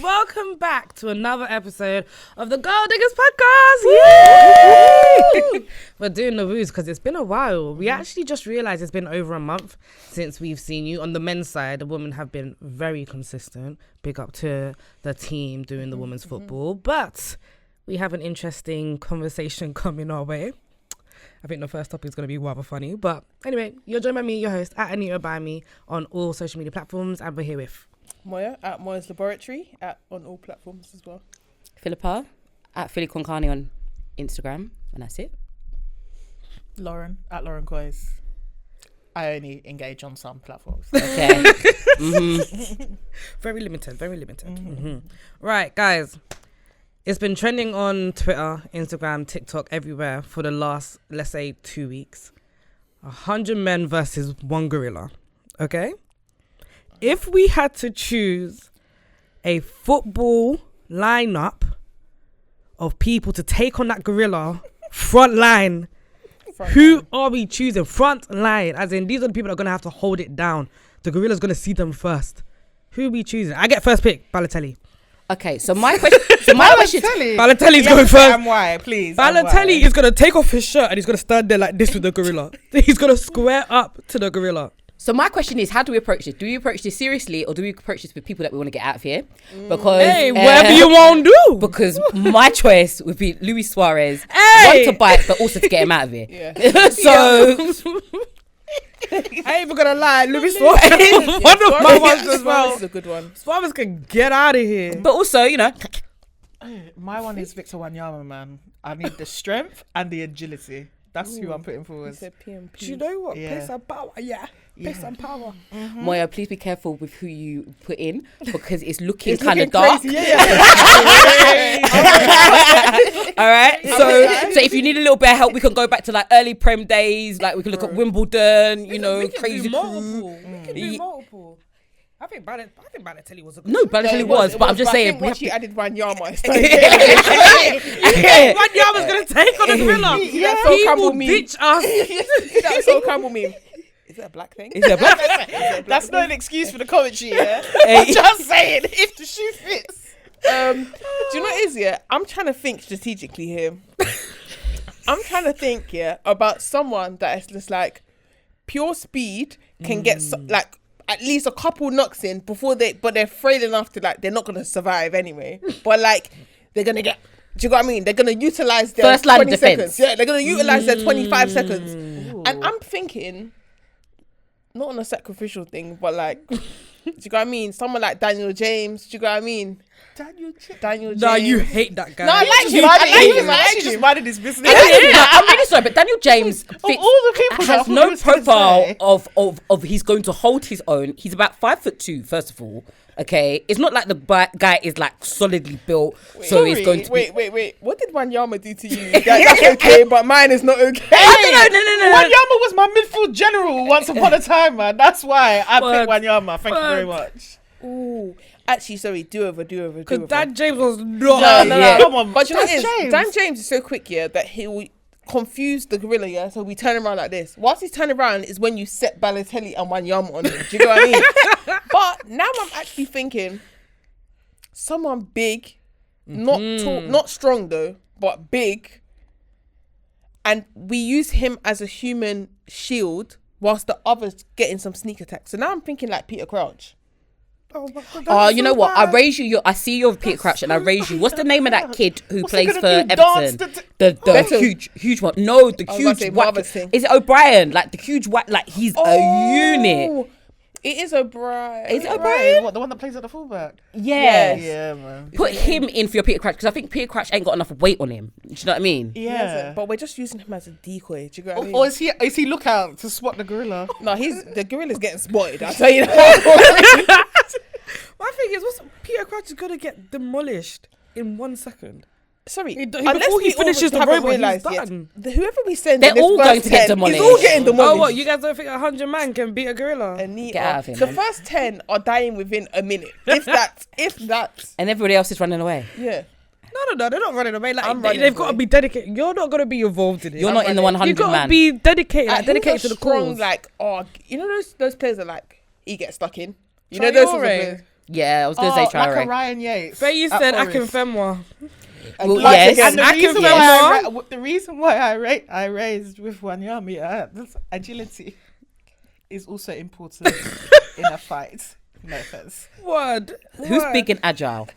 welcome back to another episode of the Gold Diggers Podcast. Yay! We're doing the woos because it's been a while. We actually just realised it's been over a month since we've seen you. On the men's side, the women have been very consistent. Big up to the team doing the women's football. But we have an interesting conversation coming our way. I think the first topic is going to be rather funny. But anyway, you're joined by me, your host, at Anita by me, on all social media platforms. And we're here with Moya, at Moya's Laboratory, on all platforms as well. Philippa, at Philly Concani on Instagram. And that's it. Lauren, at Lauren Coys. I only engage on some platforms. Okay. Very limited. Right, guys. It's been trending on Twitter, Instagram, TikTok, everywhere for the last, let's say, 2 weeks. 100 men versus one gorilla. Okay? If we had to choose a football lineup of people to take on that gorilla front line, who are we choosing? Front line. As in, these are the people that are going to have to hold it down. The gorilla's going to see them first. Who are we choosing? I get first pick, Balotelli. Okay, so my question. Balotelli's going first. And why, please? Balotelli is going to take off his shirt and he's going to stand there like this with the gorilla. He's going to square up to the gorilla. So my question is, how do we approach this? Do we approach this seriously, or do we approach this with people that we want to get out of here? Because whatever you want to do. Because my choice would be Luis Suarez, one to bite, but also to get him out of here. Yeah. So. I ain't even gonna lie, Luis Suarez one of my ones as well. This is a good one. Suarez can get out of here. But also, you know. My one is Victor Wanyama, man. I need the strength and the agility. That's who I'm putting forward. PMP. Do you know what? Yeah. Pace and power. Yeah. Pace and power. Moya, please be careful with who you put in because it's looking kind of dark. Crazy. All right. So if you need a little bit of help, we can go back to like early Prem days. Like we can look at Wimbledon. You know, crazy multiple. We can do multiple. I think Balotelli was a good. No, Balotelli was, but I'm just saying. Once you added Wanyama, Wanyama's gonna take on the gorilla. People ditch us. That's so Campbell meme. Is that a black thing? Is that black? That's not an excuse for the commentary, yeah? Hey. I'm just saying, if the shoe fits. Do you know what it is, yeah? I'm trying to think strategically here. I'm trying to think, yeah, about someone that is just like pure speed can get like at least a couple knocks in before but they're frail enough to like, they're not going to survive anyway. But like, they're going to get, do you know what I mean? They're going to utilize their first line 20 of defense. seconds. Yeah, they're going to utilize their 25 seconds. And I'm thinking, not on a sacrificial thing, but like, do you know what I mean? Someone like Daniel James, do you know what I mean? Daniel James. Nah, you hate that guy. No, I like him. He just minded his business. I'm really sorry, but Daniel James Of all the people has that no was gonna profile say. of he's going to hold his own. He's about 5'2", first of all. Okay, it's not like the guy is like solidly built, so he's going to. Wait. What did Wanyama do to you? That's okay, but mine is not okay. I don't know. No. Wanyama was my midfield general once upon a time, man. That's why I picked Wanyama. Thank you very much. Ooh. Actually, sorry, do over. Because Dan James was not. Yeah. Come on, But you know what it James. is? Dan James is so quick, yeah, that he will confuse the gorilla, yeah? So we turn around like this. Whilst he's turning around is when you set Balotelli and Wanyama on him. Do you know what I mean? But now I'm actually thinking someone big, not tall, not strong though, but big. And we use him as a human shield whilst the others getting some sneak attacks. So now I'm thinking like Peter Crouch. Oh, you know what? I raise you. I see your Peter Crouch, and I raise you. What's the name of that kid who plays for Everton? The huge one. No, the huge white. Is it O'Brien? Like the huge white. Like he's a unit. It is O'Brien. Is it O'Brien? What, the one that plays at the fullback? Yeah. Yeah, man. Put him in for your Peter Crouch because I think Peter Crouch ain't got enough weight on him. Do you know what I mean? Yeah. But we're just using him as a decoy. Do you get what I mean? Or is he lookout to spot the gorilla? No, the gorilla's getting spotted. I'll tell you that. My thing is, Peter Crouch is going to get demolished in 1 second. Sorry, before he finishes the robot, he's done. Whoever we send, they're all going to get demolished. He's all getting demolished. Oh, what? You guys don't think 100 man can beat a gorilla? Get out of here, the man. first 10 are dying within a minute. If that. And everybody else is running away. Yeah. No, they're not running away. Like they've got to be dedicated. You're not going to be involved in it. You're not in the 100 You've got man. to be dedicated, Like, dedicated to the strong, cause. like, you know those players are like, he gets stuck in. You know those sorts of players. Yeah, I was going to say Traore. Like a Ryan Yates. Faye at said Forest. Akinfenwa. Well, Like, yes. And the I reason, can why remember- the reason why I raised with Wanyama, this agility is also important in a fight. No offense. What? Who's big and agile?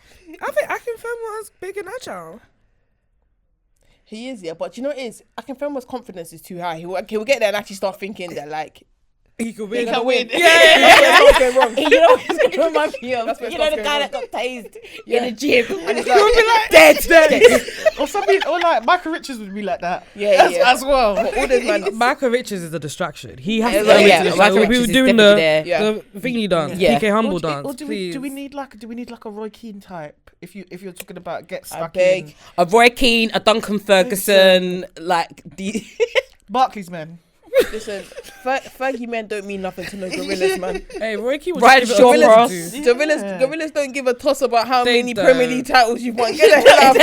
I think Akinfenwa's big and agile. He is, yeah. But you know what it is? Akinfenwa's confidence is too high. He will get there and actually start thinking that, like, He could he win. can win. Yeah. That's what's going wrong. You know what's going to remind me of? That's where You know the stuff's guy going that got tased Yeah. in the gym. And he's like, Dead. Or something, or like Michael Richards would be like that. Yeah, yeah. As well. but all those man. Michael Richards is a distraction. He has Yeah, to go yeah, into the Michael show. We Richards were is doing definitely there. Yeah. the thingy dance, Yeah. PK Humble Or dance. do Please. we need like a Roy Keane type? If you're talking about get I stuck beg. in A Roy Keane, a Duncan Ferguson, like the. Barclays men. Listen, Fergie men don't mean nothing to no gorillas, man. Hey, Roy Keane was Ryan just give it a Shaw-Ross. toss to. Gorillas don't give a toss about how They many don't. Premier League titles you've won. Get the hell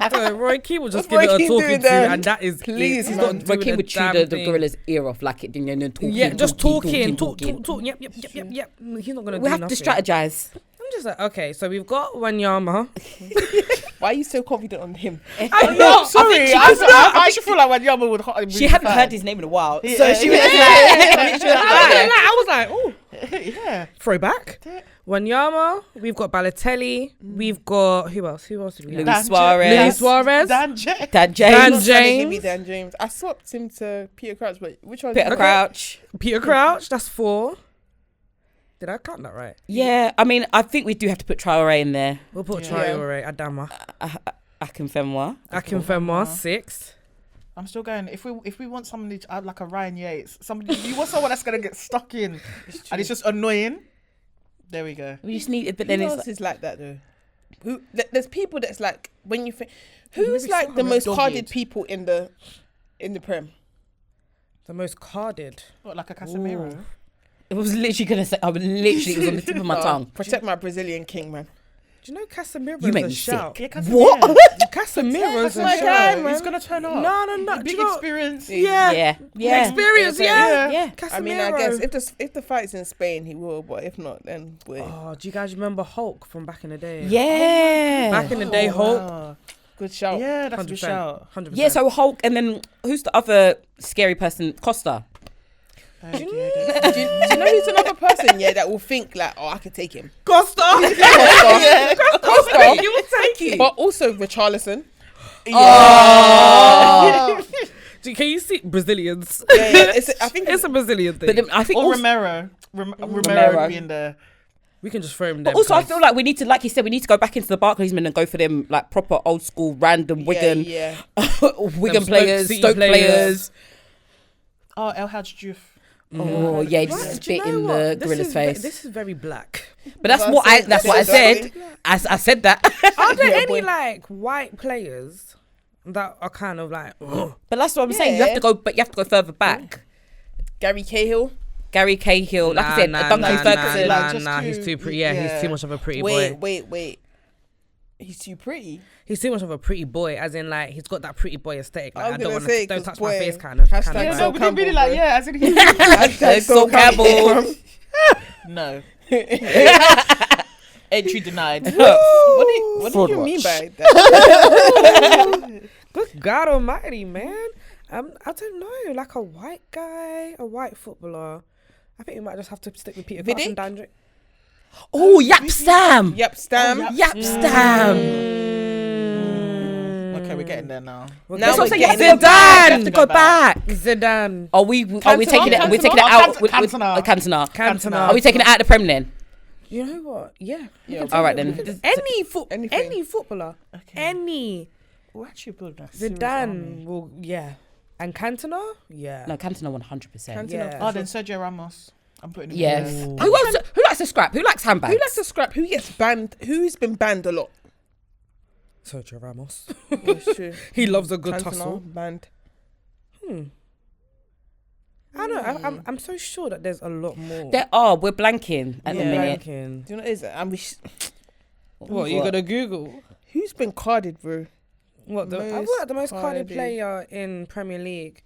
out of here. So Roy Keane will just What's give Roy it a Keane talking doing to, there? and that is Please, it. He's man. not Roy doing Keane a would chew damn the thing. gorilla's ear off like it, and then talking. Yeah, just talking. talking. Talk. Yep. He's not gonna. We do have nothing. to strategize. I'm just like, okay, so we've got Wanyama. Why are you so confident on him? I'm not sorry. I actually feel like Wanyama would. She hadn't heard his name in a while, so Yeah, she was yeah. like, she was like, I was like, oh, Yeah. throwback. Wanyama. We've got Balotelli. We've got who else? Who else did we have? Luis Suarez. Luis Suarez. Dan James. Dad Dan James, Not trying to give James. me Dan James. I swapped him to Peter Crouch, but which one? Peter Crouch. Peter Crouch. That's 4. Did I count that right? Yeah, I mean, I think we do have to put Traore in there. We'll put Yeah. Traore, Adama, Akinfenwa. Akinfenwa, 6. I'm still going. If we want somebody to add like a Ryan Yates, you want someone that's gonna get stuck in, and it's just annoying. There we go. We just need it, but Who then it's else is like that though? There's people that's like when you think Maybe who's like the someone most dogged. carded people in the Prem. The most carded. What, like a Casemiro? it was literally gonna say. It was on the tip of my tongue. Protect my Brazilian king, man. Do you know Casemiro's You make a me shout? Yeah, Casemiro. What? Casemiro's a my shout. guy, man. He's gonna turn up. No. Do Big you know? experience. Yeah. Yeah. Experience, Yeah. yeah. Yeah. Casemiro. I mean, I guess if the fight's in Spain, he will. But if not, then wait. Oh, do you guys remember Hulk from back in the day? Yeah. Back in the day, Hulk. Wow. Good shout. Yeah, that's a good 100%. shout. 100%. Yeah, so Hulk, and then who's the other scary person? Costa. Do you know who's another person? Yeah, that will think like, oh, I could take him. Costa. Costa. You will take it. But also Richarlison. Can you see Brazilians? Yeah. I think It's a Brazilian thing. But then I think Or also, Romero. Romero Romero. would be in there. we can just throw him but there. also I feel like we need to, like you said, we need to go back into the Barclays men and go for them like proper old school random Wigan, Yeah. Wigan Stoke players, City Stoke players. players. Oh, El Hadj Diouf. Oh yeah, Right, just do you spit know in what? the This gorilla's is face. This is very black. But that's That's what what I that's what I said. said. I said that. Are there Yeah, any boy. like white players that are kind of like? But that's what I'm saying. You have Yeah. to go, but you have to go further back. Gary Cahill. Gary Cahill, like I said, Duncan Ferguson. Like, just he's too- too pretty. Yeah, he's yeah. too much of a pretty boy. Wait. He's too pretty. He's too much of a pretty boy, as in like he's got that pretty boy aesthetic. Like, I I was don't gonna want say, to, don't 'cause touch boy, my face, kind of. hashtag kind Yeah, of no, vibe. we didn't really like, bro. yeah, as in So Campbell. No. Entry denied. What do you mean by that? Good God Almighty, man. I don't know, like a white guy, a white footballer. I think we might just have to stick with Peter Crouch Vidic? and Dandrick. Oh, Yap Stam. Yep, Stam. Yap Stam. Okay, we're getting there now. Now That's what we're I'm saying. You have to getting go back. You have Zidane. to go back. Zidane. Are we taking it? We're taking it Cantona? out Oh, with Cantona. Cantona. Cantona. Are we taking it out of the Prem then? You know what? Yeah. Yeah, All right then. Anything. Any footballer. Any. We're actually building a Zidane will, yeah. And Cantona? Yeah. No, Cantona 100%. Yeah. Oh, then Sergio Ramos. I'm putting him Yes. in Who else? Who likes to scrap? Who likes handbags? Who likes to scrap? Who gets banned? Who's been banned a lot? Sergio Ramos. That's true. He loves a good Cantona, tussle. banned. I don't know. I'm so sure that there's a lot more. There are. We're blanking at the Yeah. minute. Blanking. Do you know what it is? And What, you gonna Google? who's been carded, bro? What, I Most thought the most carded carded. player in Premier League.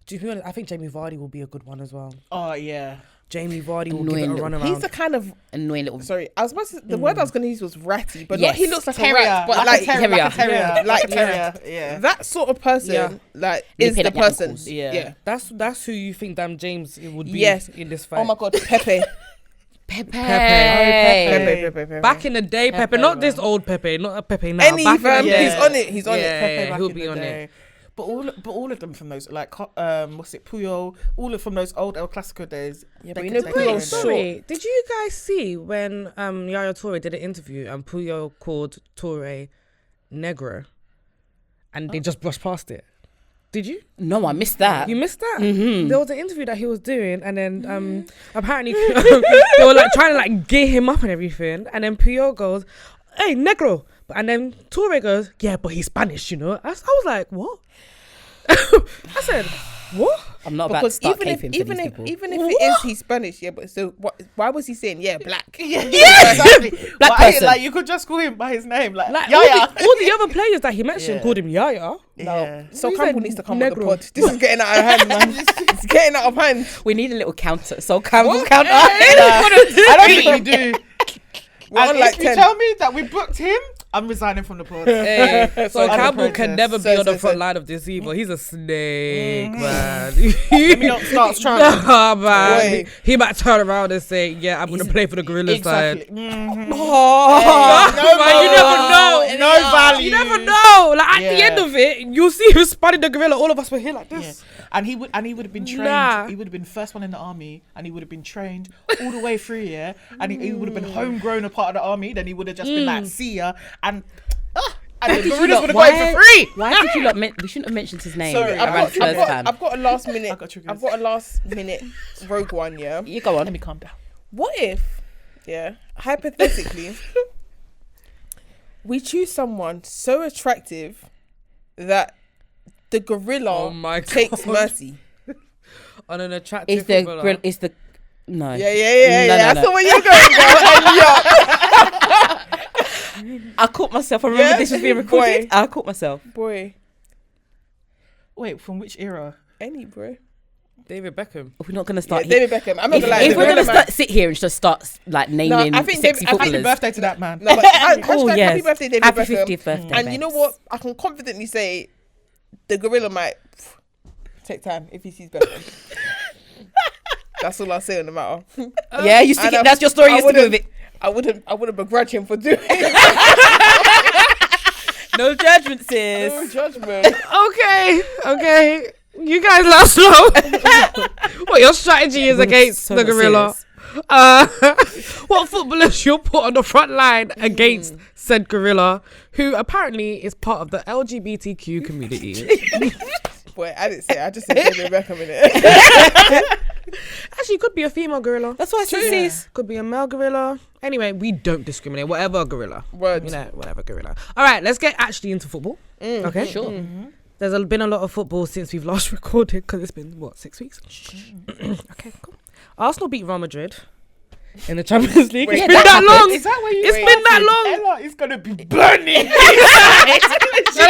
To be honest, I think Jamie Vardy will be a good one as well. Oh, yeah. Jamie Vardy will give it a run around. He's the kind of annoying little. Sorry, I was about to, the word I was going to use was ratty, but Yes. not he looks like Terrier, a rat, but like a terrier. like a terrier. Yeah. that sort of person, Yeah. like is Nipping the at your person. ankles. Yeah. That's who you think Dan James would be Yes. in this fight. Oh my God, Pepe. Pepe. Pepe. Back in the day, Pepe, Pepe, not this man. old Pepe, not a Pepe now. Any Back in the fam, day. he's on it. He's on Yeah. it. Pepe back he'll in be the on day. it. But all of them from those, like, what's it, Puyol, all of from those old El Clasico days. Yeah, they but you could know, take Puyol's it in short. there. Sorry, did you guys see when Yaya Toure did an interview and Puyol called Toure Negro and they just brushed past it? Did you? No, I missed that. You missed that? Mm-hmm. There was an interview that he was doing and then apparently they were like trying to like gear him up and everything, and then Puyol goes, "Hey, Negro," and then Toure goes, "Yeah, but he's Spanish, you know." I was like, what? I said, what? I'm not about to Because start even if caping for these people. even if it is he's Spanish, yeah, but so why was he saying black? Yeah, exactly. Black But, hey, person. like, you could just call him by his name, like Like Yaya. all the other players that he mentioned Yeah. called him Yaya. Yeah. So He Campbell said needs to come on the Negro. pod. This is getting out of hand, man. It's getting out of hand. We need a little counter. So Campbell counter. I don't think we do. We're And on like if you 10. tell me that we booked him, I'm resigning from the pod. Hey, so Under Campbell can protest. never be So- on the so- front so- line of this evil. He's a snake, man. Let me not start trying. Nah, man. Boy. He might turn around and say, "Yeah, I'm gonna play for the Gorilla Exactly. side." Mhm. Oh, no, man, you never know. No value. You never know. Like at the Yeah. end of it, you'll see who's spotting the gorilla. All of us were here like Yeah. this. And he would have been trained. Nah. He would have been first one in the army, and he would have been trained all the way through. Yeah, and he would have been homegrown a part of the army. Then he would have just been like, "See ya," and the gorillas would have got him for free. Why did you not? We shouldn't have mentioned his name. Sorry, around Spurs fan. I've got a last minute. I got triggers. I've got a last minute rogue one. Yeah. You go on. Let me calm down. What if, hypothetically, we choose someone so attractive that the gorilla Oh my takes God. mercy? On an attractive It's the footballer. grill. It's the no. Yeah. No. That's the way you're going, girl. I caught myself. I remember Yeah? this was being recorded. Boy. I caught myself. Boy, Wait, from which era? any bro. David Beckham. We're not gonna Yeah, start. David Beckham. I'm not if gonna lie. if the we're gorilla gonna man- sit here and just start like naming I think sexy David- I think Happy footballers. birthday to that man. No, but Oh hashtag yes. happy birthday, David Happy Beckham. 50th birthday. And you know babes. what? I can confidently say the gorilla might take time if he sees Beckham. That's all I'll say on the matter. Yeah, you stick And it. That's your story. I You stick with it. I wouldn't begrudge him for doing it. No judgment, sis. No judgment. Okay. You guys let us know what your strategy is We're against so the not gorilla. serious. What footballers you'll put on the front line against said gorilla, who apparently is part of the LGBTQ community. Boy, I didn't say it. I just said David Beckham in it. Actually, could be a female gorilla. That's why I said sis. Could be a male gorilla. Anyway, we don't discriminate. Whatever gorilla. Word. You know, whatever gorilla. All right, let's get actually into football. Okay. Sure. There's been a lot of football since we've last recorded because it's been, 6 weeks? Okay, cool. Arsenal beat Real Madrid in the Champions League. Wait, It's been that that happened? long. Is that where you? It's been that long. Ella is gonna be burning.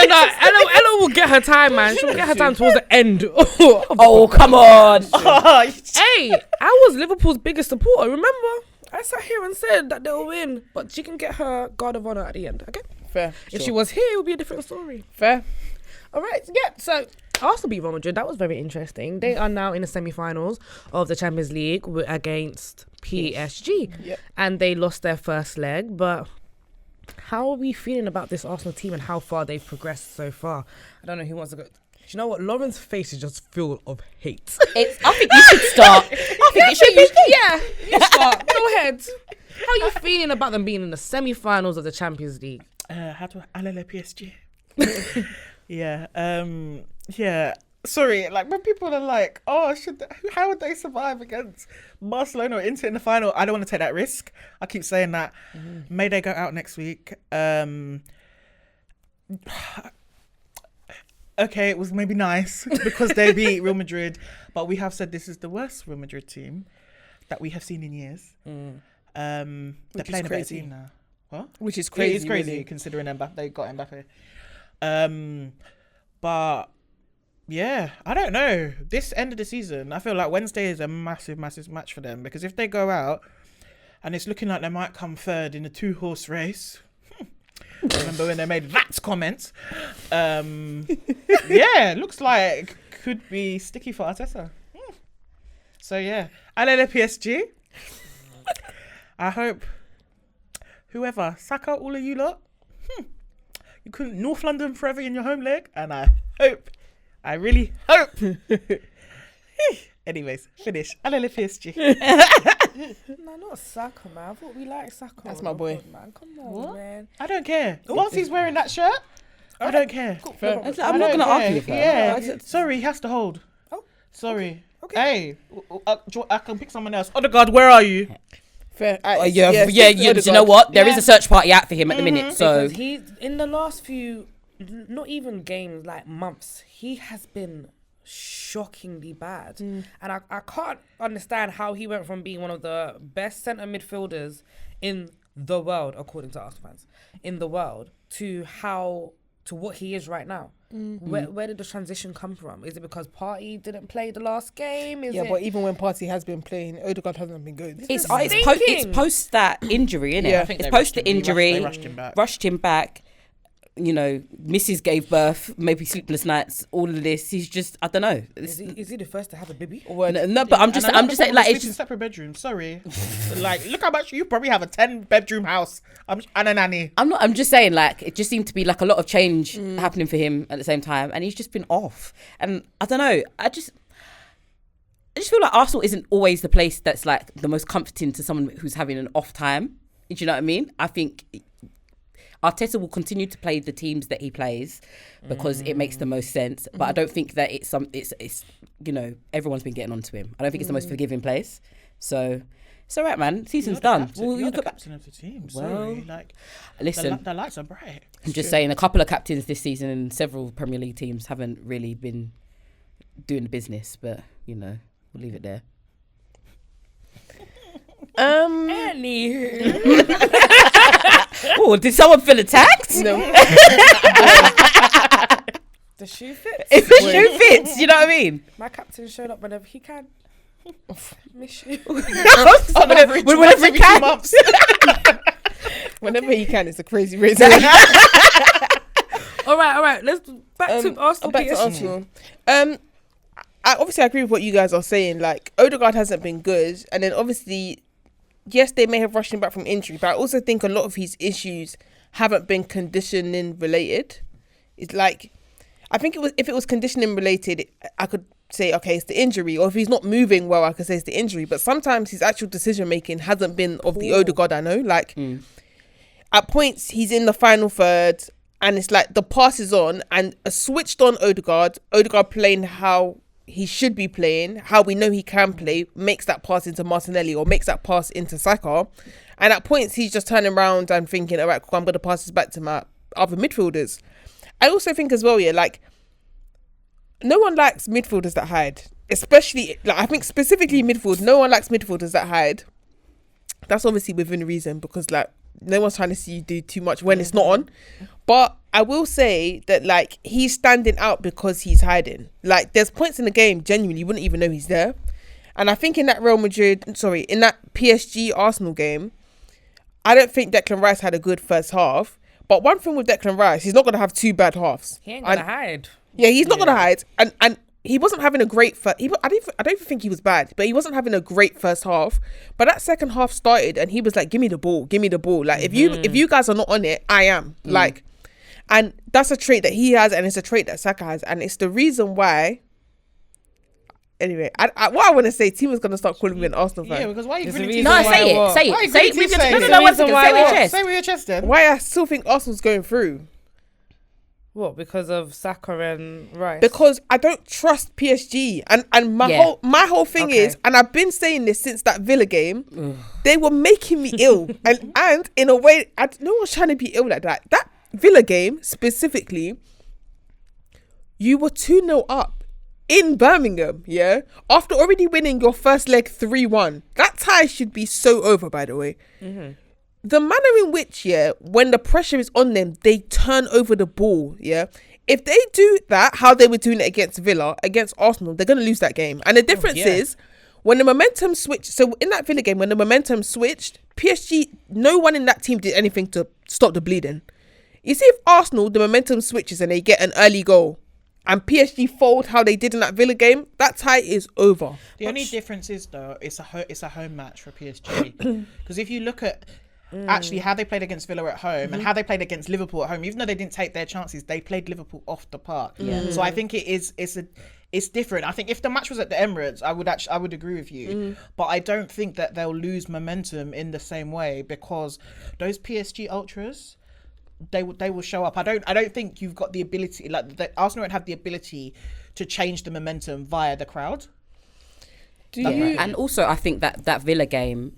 No. Ella will get her time, man. She'll get her time towards the end. Oh come on. Hey, I was Liverpool's biggest supporter. Remember, I sat here and said that they'll win, but she can get her guard of honor at the end. Okay. Fair. If she was here, it would be a different story. Fair. All right. Yeah. So Arsenal beat Real Madrid. That was very interesting. They are now in the semi-finals of the Champions League against PSG, Yep. and they lost their first leg. But how are we feeling about this Arsenal team and how far they've progressed so far? I don't know who wants to go. Do you know what? Lauren's face is just full of hate. I think you should start. I think it should be. Yeah, you start. Go ahead. How are you feeling about them being in the semi-finals of the Champions League? How do I le PSG? Yeah. Yeah. Sorry, like when people are like, "Oh, how would they survive against Barcelona or Inter in the final?" I don't want to take that risk. I keep saying that. May they go out next week. Okay, it was maybe nice because they beat Real Madrid, but we have said this is the worst Real Madrid team that we have seen in years. They're Which is playing a better crazy. team now. What? Which is It crazy. is crazy really. considering Mbappe, they got Mbappe. But Yeah, I don't know. This end of the season, I feel like Wednesday is a massive, massive match for them, because if they go out and it's looking like they might come third in a 2-horse race. Remember when they made that comment? Yeah, looks like could be sticky for Arteta. So yeah, allez le PSG. I hope whoever, Saka, all of you lot, you couldn't North London forever in your home leg, and I really hope. Anyways, finish. Allez le PSG. No, not Saka, man. I thought we liked Saka. That's my boy. God, man. Come on, man. I don't care. Once he's wearing that shirt, I don't care. I'm not going to argue with that. Yeah. Sorry, he has to hold. Oh, sorry. Okay. Hey, I can pick someone else. Odeegard, where are you? Fair. Do you know what? There is a search party out for him at the minute. So because he, in the last few, not even games, like months, he has been shockingly bad. And I can't understand how he went from being one of the best centre midfielders in the world, according to Arsenal fans, in the world, to what he is right now. Where did the transition come from? Is it because Partey didn't play the last game? But even when Partey has been playing, Odeegard hasn't been good. it's post that injury, innit? Yeah. I think it's post the injury. They rushed him back. You know, Mrs. gave birth, maybe sleepless nights, all of this. He's just, I don't know. Is he the first to have a baby? No, but I'm just saying, like, it's in separate bedrooms. Sorry, like, look how much you probably have a 10-bedroom house. And a nanny. I'm just saying, like, it just seemed to be like a lot of change happening for him at the same time, and he's just been off. And I don't know, I just feel like Arsenal isn't always the place that's like the most comforting to someone who's having an off time. Do you know what I mean? I think Arteta will continue to play the teams that he plays because it makes the most sense. But I don't think that it's you know, everyone's been getting onto him. I don't think it's the most forgiving place. So it's all right, man. Season's done. You're the captain of the team. Sorry, like, listen, the lights are bright. I'm just saying, a couple of captains this season and several Premier League teams haven't really been doing the business. But you know, we'll leave it there. Oh, did someone feel attacked? No. The shoe fits. If the shoe fits, you know what I mean? My captain showed up whenever he can. Miss you. Whenever he can. Whenever he can, it's a crazy reason. All right. Let's back to Arsenal. Back to Arsenal. I obviously agree with what you guys are saying. Like, Odeegard hasn't been good, and then obviously, yes, they may have rushed him back from injury, but I also think a lot of his issues haven't been conditioning related. It's like, I think if it was conditioning related, I could say, okay, it's the injury, or if he's not moving well, I could say it's the injury. But sometimes his actual decision making hasn't been of the Odeegard I know. Like, at points he's in the final third, and it's like the pass is on, and a switched on Odeegard playing how he should be playing, how we know he can play, makes that pass into Martinelli or makes that pass into Saka. And at points, he's just turning around and thinking, all right, cool, I'm going to pass this back to my other midfielders. I also think as well, like, no one likes midfielders that hide. Especially, like, I think specifically midfield, no one likes midfielders that hide. That's obviously within reason, because, like, no one's trying to see you do too much when it's not on. But I will say that, like, he's standing out because he's hiding. Like, there's points in the game, genuinely, you wouldn't even know he's there. And I think in that in that PSG Arsenal game, I don't think Declan Rice had a good first half. But one thing with Declan Rice, he's not going to have two bad halves. He ain't going to hide. Yeah, he's not going to hide. And he wasn't having a great I don't even think he was bad, but he wasn't having a great first half. But that second half started and he was like, give me the ball. Like, if you guys are not on it, I am. Like, and that's a trait that he has, and it's a trait that Saka has, and it's the reason why. Anyway, what I want to say, Team is going to start calling me an Arsenal fan. Yeah, because why are you gritting reason teeth? No, why say what? it. Say Why it. you Say it gritting with your teeth saying chest. it? No, one second. Say it with your chest. Say with your chest then. Why I still think Arsenal's going through. What, because of Saka and Rice? Because I don't trust PSG, and my whole thing is, and I've been saying this since that Villa game, they were making me ill, and in a way, no one's trying to be ill like that. That Villa game specifically, you were 2-0 up in Birmingham, yeah, after already winning your first leg 3-1. That tie should be so over, by the way. The manner in which, when the pressure is on them, they turn over the ball, if they do that, how they were doing it against Villa, against Arsenal, they're going to lose that game. And the difference is, when the momentum switched, so in that Villa game, when the momentum switched, PSG, no one in that team did anything to stop the bleeding. You see, if Arsenal, the momentum switches and they get an early goal, and PSG fold how they did in that Villa game, that tie is over. The only difference is, though, it's a home match for PSG. Because if you look at actually how they played against Villa at home and how they played against Liverpool at home, even though they didn't take their chances, they played Liverpool off the park. So I think it's different. I think if the match was at the Emirates, I would agree with you. But I don't think that they'll lose momentum in the same way, because those PSG ultras, they will show up. I don't think you've got the ability, like Arsenal don't have the ability to change the momentum via the crowd. And also I think that Villa game,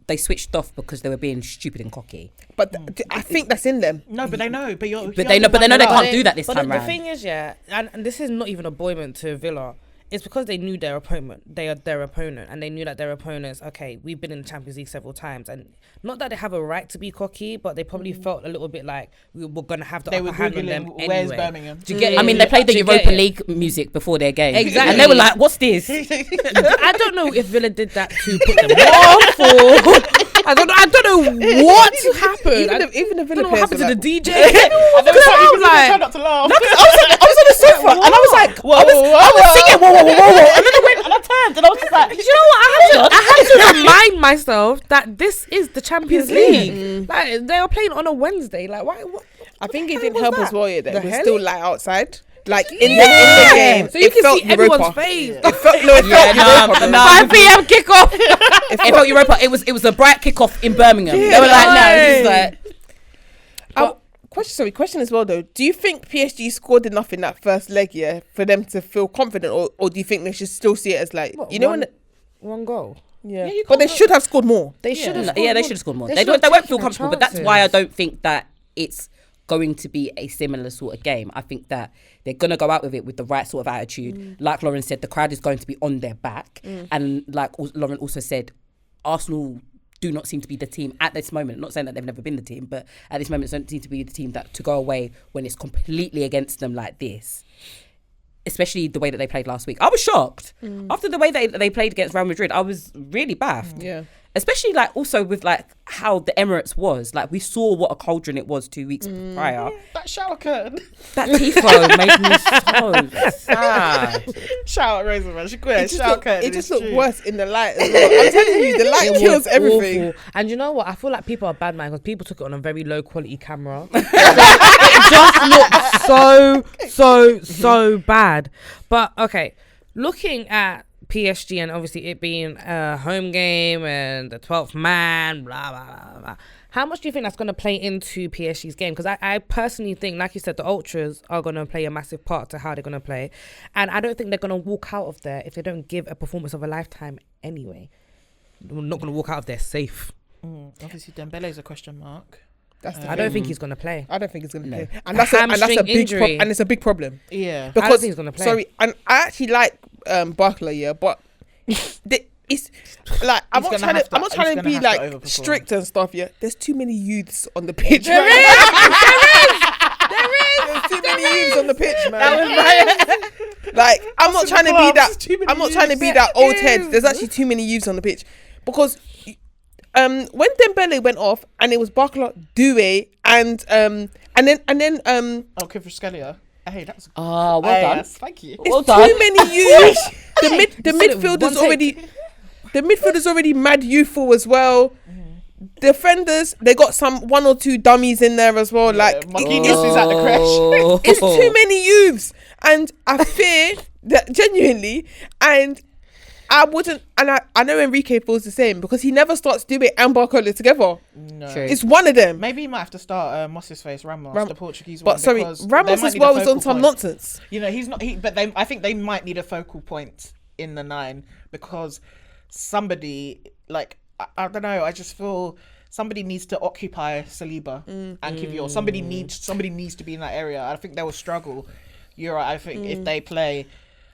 they switched off because they were being stupid and cocky. But I think that's in them. No, but they know. But they know they can't do that this time round. The thing is, and this is not even a boyment to Villa. It's because they knew their opponent. They are their opponent, and they knew that their opponents. Okay, we've been in the Champions League several times, and not that they have a right to be cocky, but they probably felt a little bit like we were gonna have the upper hand on them anyway. Where's Birmingham? Do you get it? I mean, they played the Europa League music before their game, exactly, and they were like, "What's this?" I don't know if Villa did that to put them off, or I don't know what happened. Even the Villa I don't know what happened to the DJ. I was like, try not to laugh. I was on the sofa and I was like, I was singing, whoa, and then I went and I turned and I was just like, you know what? I had to remind myself that this is the Champions League. Like, they were playing on a Wednesday. Like, why? What I think it hell didn't was help that? as well. Yeah, that it was hell? still light outside. Like in the game, so you it can felt see everyone's Europa. face. It felt Europa. 5 p.m. kickoff. It felt Europa. It was a bright kickoff in Birmingham. They were like, no, this is like. Question as well though. Do you think PSG scored enough in that first leg, for them to feel confident, or do you think they should still see it as like, one goal? Yeah, but they should have scored more. They should have. Yeah, they should have scored more. They won't feel comfortable, but that's why I don't think that it's going to be a similar sort of game. I think that they're going to go out with it with the right sort of attitude. Like Lauren said, the crowd is going to be on their back. And like Lauren also said, Arsenal do not seem to be the team at this moment. Not saying that they've never been the team, but at this moment, don't seem to be the team that to go away when it's completely against them like this. Especially the way that they played last week. I was shocked. After the way they played against Real Madrid, I was really baffed. Yeah. Especially like also with like how the Emirates was. Like we saw what a cauldron it was 2 weeks prior. That shower curtain. That tifo made me so sad. Shout out Razorman. She quit. Shower curtain. It just looked worse in the light as well. I'm telling you, the light kills everything. Awful. And you know what? I feel like people are bad man because people took it on a very low quality camera. It just looked so bad. But okay, looking at PSG and obviously it being a home game and the 12th man, blah, blah, blah, blah. How much do you think that's going to play into PSG's game? Because I personally think, like you said, the Ultras are going to play a massive part to how they're going to play. And I don't think they're going to walk out of there if they don't give a performance of a lifetime anyway. They're not going to walk out of there safe. Obviously, Dembele is a question mark. I don't think he's going to play. I don't think he's going to play. And that's a big problem. And it's a big problem. Yeah. Because, I don't think he's going to play. Sorry, and I actually like Barca, but it's like I'm not trying to be like strict and stuff. Yeah, there's too many youths on the pitch. There is. There's too many youths on the pitch, man. Like I'm not trying to be that. I'm not trying to be that old head. There's actually too many youths on the pitch because when Dembele went off and it was Barca, Doué, and then Kvaratskhelia. Hey, that's well done. Yes, thank you. Well it's done. too many youths. The midfielders already mad youthful as well. Defenders, they got one or two dummies in there as well. Like Marquinhos is at the crash. It's too many youths, and I fear that genuinely, and I wouldn't, and I know Enrique feels the same because he never starts doing and Barcola together. No, it's one of them. Maybe he might have to start Moss's face Ramos, the Portuguese one. But sorry, Ramos as well is on some nonsense. You know, he's not. I think they might need a focal point in the 9 because somebody like I don't know. I just feel somebody needs to occupy Saliba and Kivior. Somebody needs to be in that area. I think they will struggle. You're right. I think if they play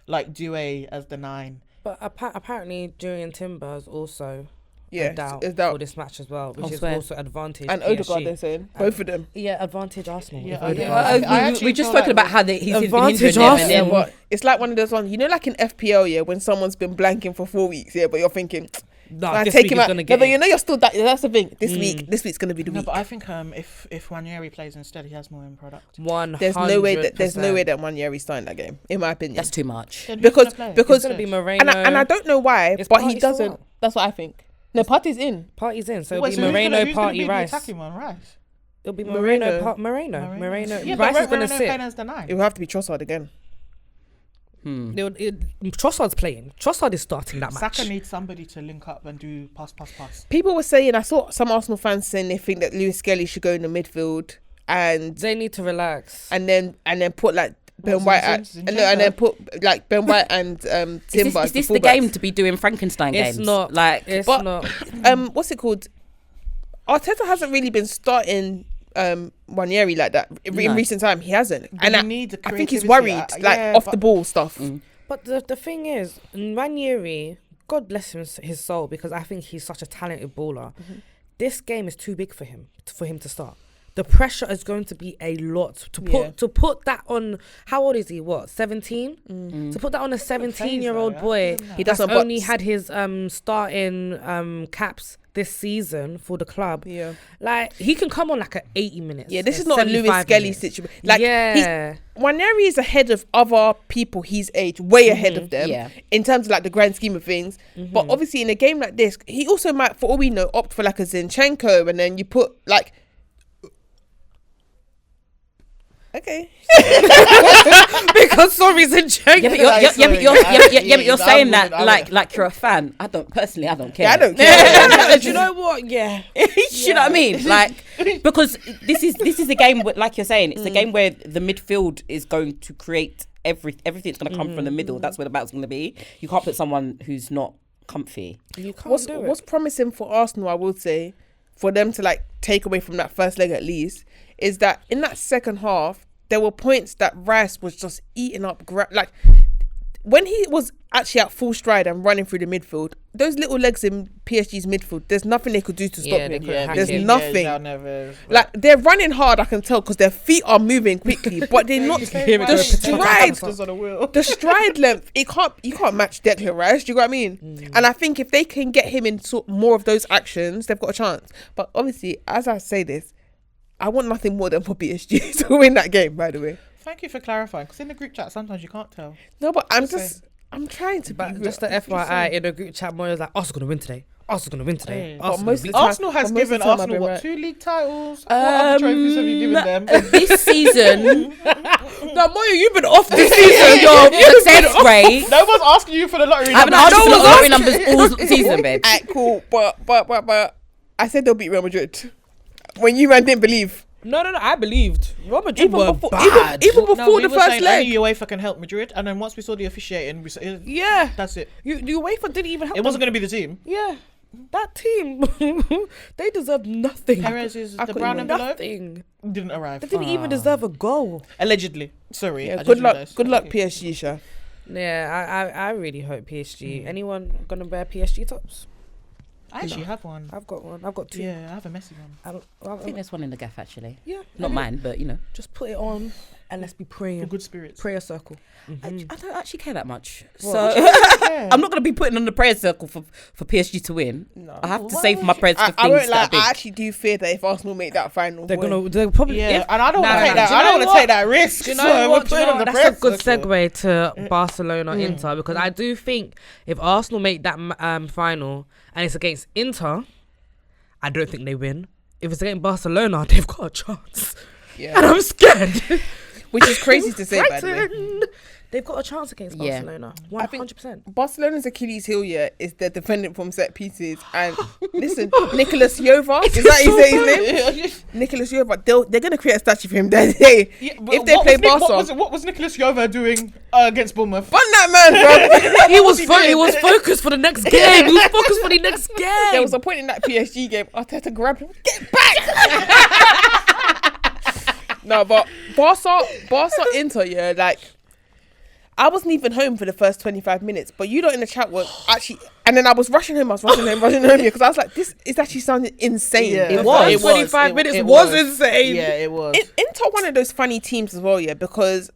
like Doué as the 9. But apparently Julian Timber is also Yeah, a doubt it's doubt. for this match as well, which is swear. also advantage. And PSG. Odeegard, they're saying both of them. Yeah, advantage Arsenal. Yeah, If I- Odegaard- yeah, I actually we just feel spoken like about how he's been Advantage hindering them, and Arsenal. Yeah, then but it's like one of those ones, like in FPL, when someone's been blanking for 4 weeks, but you're thinking, Nah, this take week him is out. gonna No, get but it. you know you're still that's the thing. This week's gonna be the No, week. but I think if Ranieri plays instead, he has more in product. 100%. There's no way that Ranieri's starting that game, in my opinion. that's too much. Then who's because gonna play? because It's gonna be Moreno. and I don't know why, Is but he Partey still doesn't. out? That's what I think. No, Partey's in. Party's in, so it'll Wait, be so who's Moreno, who's gonna be Party, the Rice. attacking one, Rice. It'll be Moreno. Moreno. Yeah, Rice but is gonna Moreno sit. playing as the 9. It will have to be Trossard again. Trossard's playing. Trossard is starting that match. Saka needs somebody to link up and do pass. People were saying, I saw some Arsenal fans saying they think that Lewis Skelly should go in the midfield and They need to relax. then put like Ben What, White Zinchenko? and then put like Ben White and Timber. Is this the game to be doing Frankenstein It's games? not. Like, It's but- not. What's it called? Arteta hasn't really been starting Ranieri like that in No. recent time. He hasn't, But and you I need the think he's creativity. worried, Yeah, off but- the ball stuff. But the thing is, Ranieri, God bless his soul, because I think he's such a talented baller. This game is too big for him to start. The pressure is going to be a lot to put that on. How old is he? What, 17? To put that on a 17-year-old though, boy, He that's doesn't only but- had his starting caps this season for the club. Yeah. Like, he can come on like at 80 minutes. Yeah, this at is not a Lewis 75 Skelly minutes. situation. Like, yeah. Ranieri is ahead of other people his age, way ahead of them Yeah. in terms of like the grand scheme of things. But obviously, in a game like this, he also might, for all we know, opt for like a Zinchenko, and then you put like. Okay. Because sorry, Zinchenko. Yeah, but you're saying that like you're a fan. I don't care. Yeah, I don't care. Do you know what? Yeah. You know what I mean? Like, because this is a game where, like you're saying, it's a game where the midfield is going to create everything's going to come from the middle. That's where the battle's going to be. You can't put someone who's not comfy. You can't do it. What's promising for Arsenal, I would say, for them to like take away from that first leg at least, is that in that second half there were points that Rice was just eating up. Like when he was actually at full stride and running through the midfield, those little legs in PSG's midfield, there's nothing they could do to stop Yeah, they him. couldn't hack There's him. nothing. Never, Like they're running hard, I can tell, because their feet are moving quickly, but they're not. Here we The go. stride, on the wheel. the stride length, you can't match Declan Rice. Do you know what I mean? And I think if they can get him in more of those actions, they've got a chance. But obviously, as I say this, I want nothing more than for PSG to win that game. By the way, Thank you for clarifying, because in the group chat sometimes you can't tell. no, but I'm trying to. But be just real. the FYI, in the group chat, Moyo's like, Arsenal's gonna win today. Arsenal's gonna win today. Hey. But Arsenal most gonna of the time- Arsenal has but most of given the time I've Arsenal been what, right. 2 league titles? What other trophies have you given them? This season, No, Moyo, you've been off this season. your success rate. No one's asking you for the lottery. I haven't numbers. asked you for the lottery numbers all season, babe. Alright, cool. But I said they'll beat Real Madrid when you man didn't believe. No, I believed. Real Madrid were Even bad. before No, we the were first saying leg. only UEFA can help Madrid, and then once we saw the officiating, we said, Yeah. that's it. You UEFA didn't even help It wasn't them. going to be the team. Yeah. That team, they deserve nothing. Perez is the couldn't brown win. envelope. Nothing. Didn't arrive. They didn't even deserve a goal. Allegedly. Sorry. Yeah, I good just luck. realised. Good luck, Okay. PSG, Sha. Yeah, I really hope PSG. Anyone gonna wear PSG tops? I actually have one. I've got one. I've got two. Yeah, I have a messy one. I think there's one in the gaff actually. Yeah. Not mine, but you know. Just put it on and let's be For praying. good spirits. Prayer circle. I don't actually care that much. What? So Yeah. I'm not going to be putting on the prayer circle for PSG to win. No. I have to save my prayers for things I won't that lie. are big. I actually do fear that if Arsenal make that final, They're probably. Yeah, if- and I don't want Nah, to take nah, that. do you I don't know want to what? take that risk. Do you so know we're what? Do you putting know on what? the That's a good press circle. segue to Barcelona Inter, because I do think if Arsenal make that final and it's against Inter, I don't think they win. If it's against Barcelona, they've got a chance, and I'm scared. which is crazy to say, by the way. Frightened. They've got a chance against Yeah. Barcelona. I think 100%. Barcelona's Achilles heel, is their defending from set pieces. And listen, Nicolas Jova, is that you say his name? Nicolas Jova, they're going to create a statue for him that day. Yeah, but If they what play was Nick- Barca. what was Nicolas Jova doing against Bournemouth? Fun that man, bro. He was focused for the next game. He was focused for the next game. There was a point in that PSG game, Arteta grabbed him, get back! No, but Barca Inter, like, I wasn't even home for the first 25 minutes, but you lot in the chat were actually, and then I was rushing home because I was like, this is actually sounding insane. Yeah. It was. 25 minutes was insane. Yeah, it was. Inter one of those funny teams as well, yeah, because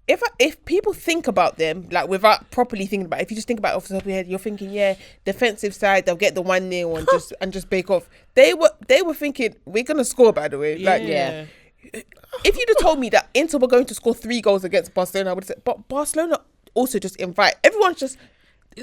if people think about them, like without properly thinking about it, if you just think about it off the top of your head, you're thinking, yeah, defensive side, they'll get the 1-0 and just bake off. They were thinking, we're going to score, by the way. Like, Yeah. If you'd have told me that Inter were going to score 3 goals against Barcelona, I would have said, but Barcelona also just invite. Everyone's just,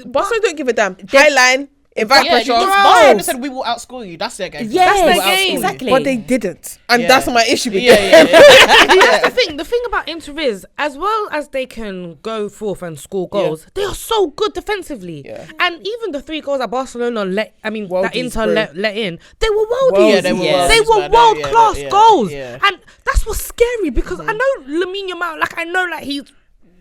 Barcelona don't give a damn. High line, invite pressure. Barcelona said we will outscore you. That's their game. Yeah, That's their outscore game. you. Exactly. But they didn't. And Yeah. that's my issue with Yeah, them. That's the thing. The thing about Inter is, as well as they can go forth and score goals, they are so good defensively. Yeah. And even the 3 goals that Barcelona that Worldies, Inter bro. let in, they were worldies. Yeah, they were They worldies, were man. world Yeah, class yeah, goals. yeah. And that's what's scary because I know Lamine Yamal, I know he's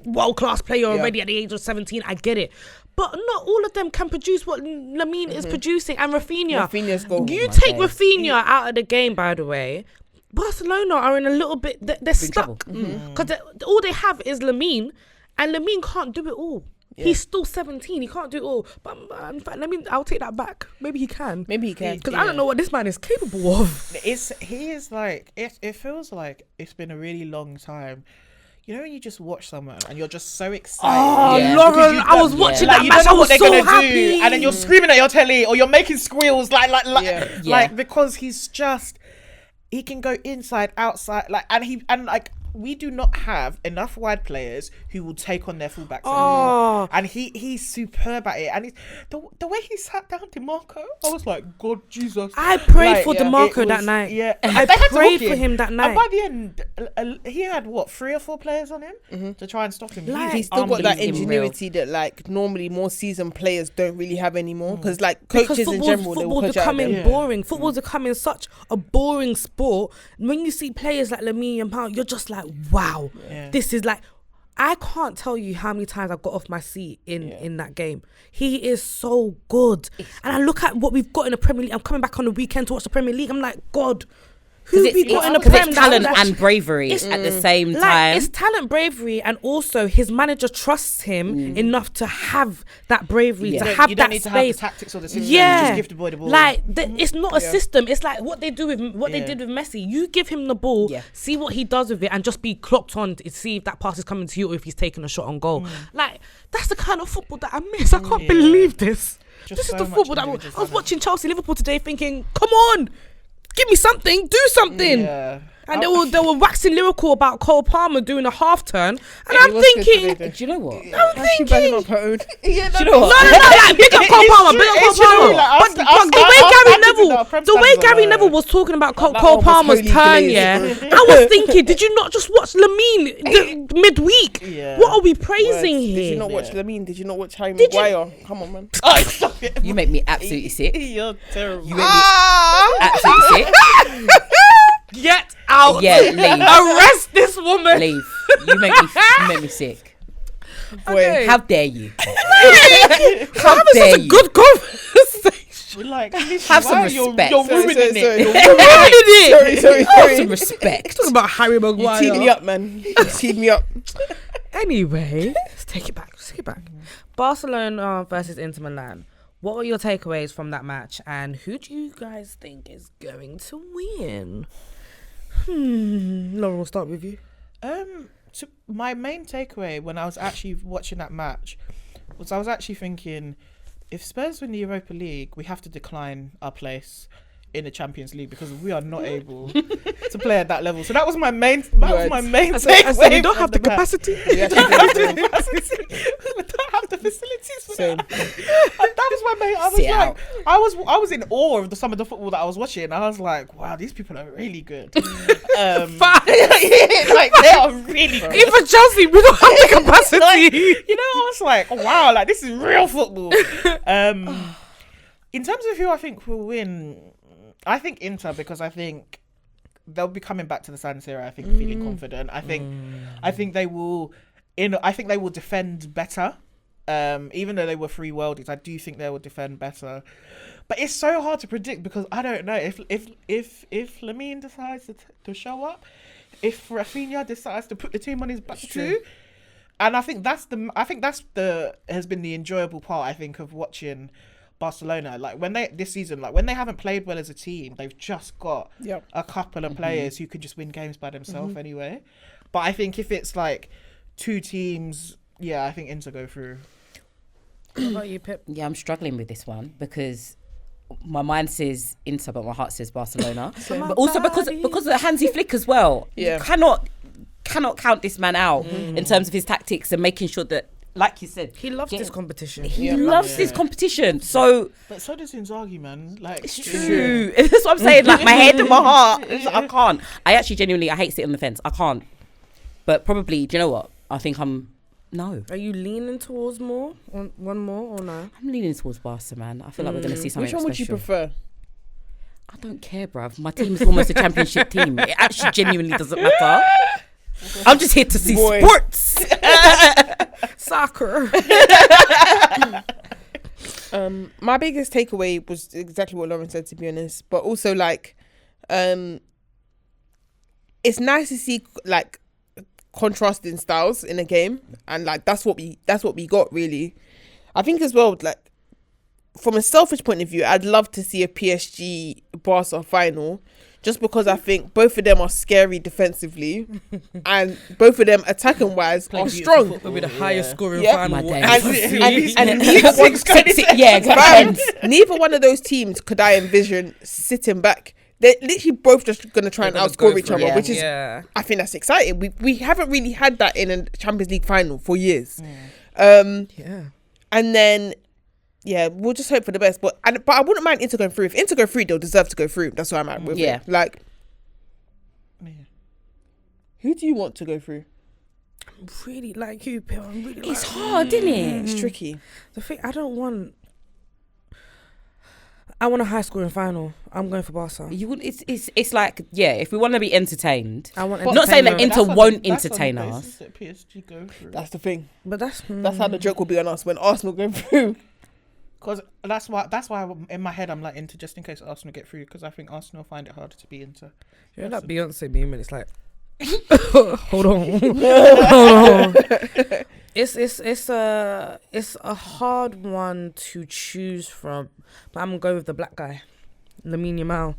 world class player already at the age of 17. I get it. But not all of them can produce what Lamine is producing. And Rafinha. Rafinha's goal. You take Rafinha out of the game, by the way. Barcelona are in a little bit. They're stuck because all they have is Lamine, and Lamine can't do it all. Yeah. He's still 17. He can't do it all. But in fact, I'll take that back. Maybe he can. Because I don't know what this man is capable of. He is like, it feels like it's been a really long time. You know when you just watch someone and you're just so excited. Oh, Yeah. Lauren, I was watching that you match. don't know I was what they're so gonna happy. do, and then you're screaming at your telly or you're making squeals Yeah. because he's just, he can go inside, outside, we do not have enough wide players who will take on their fullbacks anymore. And he's superb at it. And the way he sat down DeMarco, I was like, God, Jesus. I prayed for DeMarco that night. Yeah, I they had to prayed hook for him that night. And by the end, he had 3 or 4 players on him to try and stop him. He's still got that unbelievable. ingenuity that normally more seasoned players don't really have anymore. Because coaches in general, they will football's coach out becoming them. boring. Football's becoming such a boring sport. When you see players like Lamine Yamal, you're just like, wow, this is like. I can't tell you how many times I got off my seat in that game. He is so good. And I look at what we've got in the Premier League. I'm coming back on the weekend to watch the Premier League. I'm like, God, who we got in the Premier League? It's talent and bravery at the same time. It's talent, bravery, and also his manager trusts him enough to have that bravery, to have you that don't need space. to have the tactics or the system. Yeah, You just give the boy the ball. It's not a system. It's like what they do with they did with Messi. You give him the ball, see what he does with it, and just be clocked on to see if that pass is coming to you or if he's taking a shot on goal. That's the kind of football that I miss. I can't believe this. Just this is so the much football that individual I was talent. watching Chelsea Liverpool today, thinking, come on. Give me something, do something. Yeah. And they were waxing lyrical about Cole Palmer doing a half turn. And I'm was good thinking, today, Do you know what? I'm She better thinking, not put her own. Do you know what? no, big up Cole Palmer, big up Cole It's true, Palmer. like, But the way Gary Neville was talking about Cole one was Palmer's holy turn, glazed. I was thinking, did you not just watch Lamine midweek? Yeah. What are we praising Did here? you not watch Lamine? Did you not watch Harry Did you- Maguire? Come on, man. Oh, stop it. You make me absolutely sick. You're terrible. You make me absolutely sick. Get out. Yeah, leave. Arrest this woman. Leave. You make me sick. Okay. How dare you? We're having dare such a you. good conversation. We're like, Have some respect. You're Sorry, ruining sorry, it. sorry. You're ruining it. Sorry. Have some respect. Talking about Harry You Maguire. teed me up, man. You teed me up. Anyway, let's take it back. Barcelona versus Inter Milan. What were your takeaways from that match, and who do you guys think is going to win? Lauren, we'll start with you. So my main takeaway when I was actually watching that match was I was actually thinking, if Spurs win the Europa League, we have to decline our place in the Champions League because we are not able to play at that level. So that was my main. I said we don't have the capacity. We actually did it. We don't have the facilities for Same. that. And that was my main. I was Sit like, out. I was in awe of some of the football that I was watching. I was like, wow, these people are really good. Like they are really good. Even Chelsea, we don't have the capacity. Like, you know, I was like, wow, like this is real football. In terms of who I think will win, I think Inter, because I think they'll be coming back to the San Siro. I think feeling confident. I think they will. I think they will defend better. Even though they were 3 worldies, I do think they will defend better. But it's so hard to predict because I don't know if Lamine decides to show up, if Rafinha decides to put the team on his back too. And I think that's has been the enjoyable part, I think, of watching Barcelona. Like when they haven't played well as a team, they've just got a couple of players who can just win games by themselves anyway. But I think if it's like two teams, I think Inter go through. What about you, Pip? Yeah, I'm struggling with this one because my mind says Inter, but my heart says Barcelona. But also because of the Hansi Flick as well. Yeah. You cannot count this man out in terms of his tactics and making sure that, like you said, He loves this competition. He loves this competition. So, but so does Inzaghi, man. Like it's true. That's what I'm saying. Like my head and my heart. I can't. I actually genuinely, I hate sitting on the fence. I can't. But probably, do you know what? I think no. Are you leaning towards one more or no? I'm leaning towards Barca, man. I feel like we're going to see something Which one would you prefer? I don't care, bruv. My team's almost a championship team. It actually genuinely doesn't matter. I'm just here to see sports. Soccer. My biggest takeaway was exactly what Lauren said, to be honest. But also, like, it's nice to see like contrasting styles in a game, and like that's what we got, really. I think as well, like from a selfish point of view, I'd love to see a PSG Barca final, just because I think both of them are scary defensively and both of them attacking wise are strong. With the highest scoring final. And neither one of those teams could I envision sitting back. They're literally both just going to try and outscore each other, which is, I think that's exciting. We haven't really had that in a Champions League final for years. And then, we'll just hope for the best. But I wouldn't mind Inter going through. If Inter go through, they'll deserve to go through. That's where I'm at with it. Like, who do you want to go through? I'm really like you, Bill. It's hard, isn't it? It's tricky. The thing, I want a high scoring final. I'm going for Barca. You would. It's like, if we want to be entertained. I want. Not saying that Inter won't entertain us. That PSG go through. That's the thing. But that's how the joke will be on us when Arsenal go through. Because that's why in my head I'm like Inter, just in case Arsenal get through, because I think Arsenal find it harder to be Inter. You know that Beyonce meme, and it's like, hold on. It's a hard one to choose from, but I'm gonna go with the black guy, Lamine Yamal.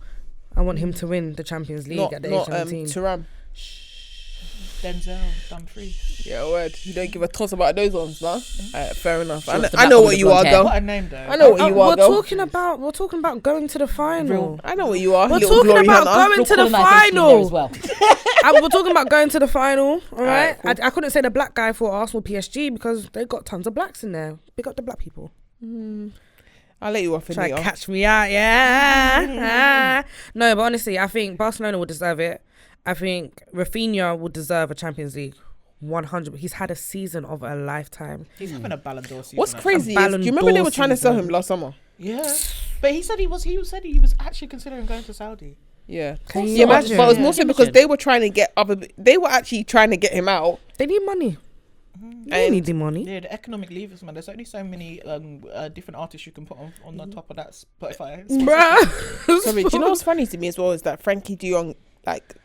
I want him to win the Champions League at the age of 17. Thuram. Denzel, Dumfries. Yeah, word. You don't give a toss about those ones, man. Fair enough. Sure, I know what you are, girl. What a name, though. I know what you are, girl. We're talking about going to the final. I know what you are. We're talking about going to the final. Well. We're talking about going to the final. All right. Cool. I couldn't say the black guy for Arsenal PSG because they got tons of blacks in there. Big up the black people. I'll let you off in Try later. to catch me out, yeah. No, but honestly, I think Barcelona will deserve it. I think Rafinha will deserve a Champions League. 100. He's had a season of a lifetime. He's having a Ballon d'Or season. What's crazy is, do you remember they were trying to sell him last summer? Yeah, but he said he was actually considering going to Saudi. Yeah, can you imagine? But it was more so because they were trying to get they were actually trying to get him out. They need money. They need the money. Yeah, the economic levers, man. There's only so many different artists you can put on the top of that Spotify. Bruh. Sorry, do you know what's funny to me as well is that Frankie de Jong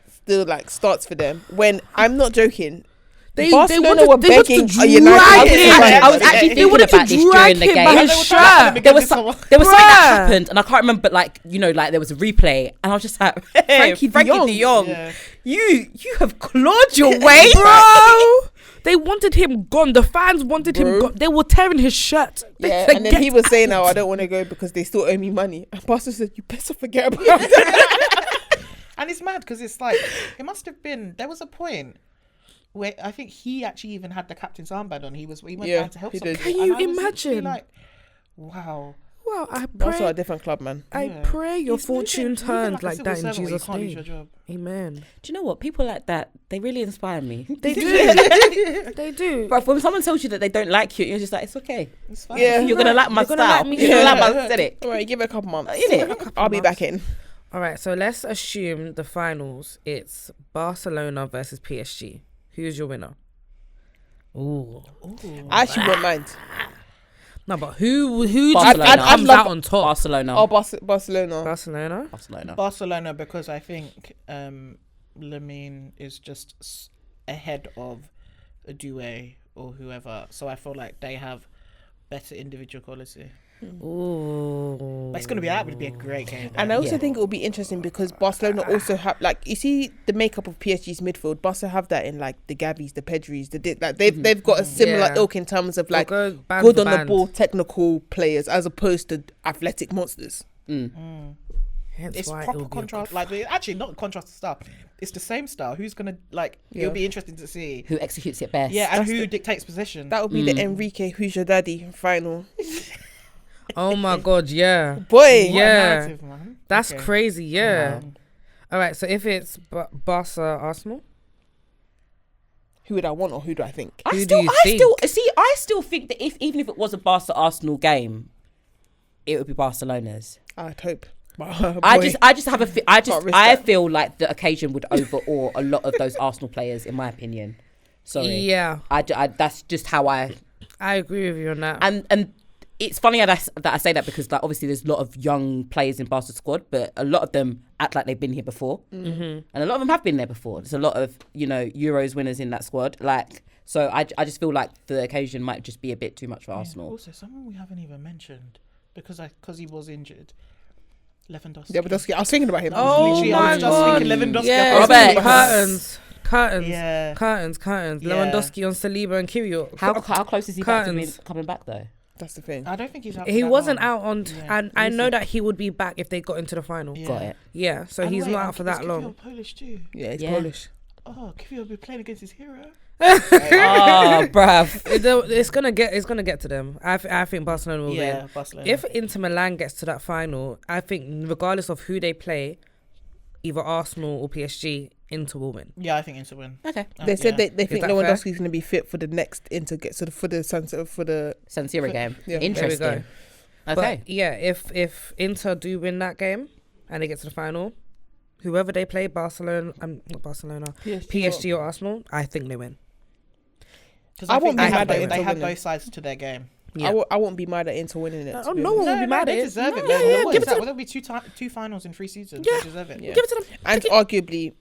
still starts for them when I'm not joking. Barcelona were begging United. I was actually thinking about this during the game. There was something that happened, and I can't remember. There was a replay, and I was just like, Frankie de Jong, you have clawed your way, bro. They wanted him gone. The fans wanted him gone. They were tearing his shirt. And then he was saying, "I don't want to go because they still owe me money." And Barca said, "You better forget about it." And it's mad because it's like it must have been. There was a point where I think he actually even had the captain's armband on. He went down to help someone. Can you imagine? Like, wow. Well, I pray. That's a different club, man. I pray your fortune turned like that in Jesus' name. name. Amen. Do you know what? People like that, they really inspire me. They do. They do. But when someone tells you that they don't like you, you're just like, it's okay. It's fine. Yeah. You're gonna like my style. You're gonna like my aesthetic. All right, give it a couple months. I'll be back in. All right, so let's assume the finals. It's Barcelona versus PSG. Who's your winner? Ooh. I actually won't mind. No, but who do you Barcelona. think comes out on top? Barcelona. Oh, Barcelona. Barcelona, because I think Lamine is just ahead of a Doué or whoever. So I feel like they have better individual quality. Ooh. But it's that would be a great game. And I also think it will be interesting because Barcelona also have, like, you see the makeup of PSG's midfield. Barca have that in like the Gabbies, the Pedris, they've got a similar ilk in terms of like good on the ball technical players as opposed to athletic monsters. It's proper contrast. Like, actually, not contrast to style. It's the same style. Who's gonna It'll be interesting to see who executes it best. Yeah, and who dictates position. That would be the Enrique Who's Your Daddy final. Oh my God, yeah. Boy. Yeah. That's crazy, yeah. All right, so if it's Barca Arsenal? Who would I want or who do I think? I still think that even if it was a Barca Arsenal game, it would be Barcelona's. I'd hope. I feel like the occasion would overawe a lot of those Arsenal players, in my opinion. Sorry. Yeah. I that's just how I agree with you on that. And it's funny that I say that because, like, obviously there's a lot of young players in Barca's squad, but a lot of them act like they've been here before, and a lot of them have been there before. There's a lot of Euros winners in that squad, like. So I just feel like the occasion might just be a bit too much for Arsenal. Also, someone we haven't even mentioned because he was injured. Lewandowski. I was thinking about him. Oh my God. Lewandowski. Yeah. Curtains. Yeah. Curtains. Lewandowski on Saliba and Kyrgios. How close is he back to coming back though? That's the thing. I don't think he's out. He wasn't out on, and I know that he would be back if they got into the final. Yeah. Got it. Yeah, so he's not out for that long. Polish too. Yeah, he's Polish. Oh, Kvyat will be playing against his hero. Oh, bruv. It's gonna get to them. I think Barcelona will win. Barcelona. If Inter Milan gets to that final, I think regardless of who they play, either Arsenal or PSG, Inter will win. Yeah, I think Inter win. Okay. They said they think Lewandowski's going to be fit for the next Inter for the San Siro game. Yeah. Interesting. Okay. But yeah, if Inter do win that game and they get to the final, whoever they play, not Barcelona, PSG or Arsenal, I think they win. Because I won't be mad at they had both sides to their game. Yeah. I won't be mad at Inter winning it. No one will be mad at it. They deserve it. Yeah, give it to them. There'll be two finals in 3 seasons. Yeah, they deserve it. Give it to them. And arguably,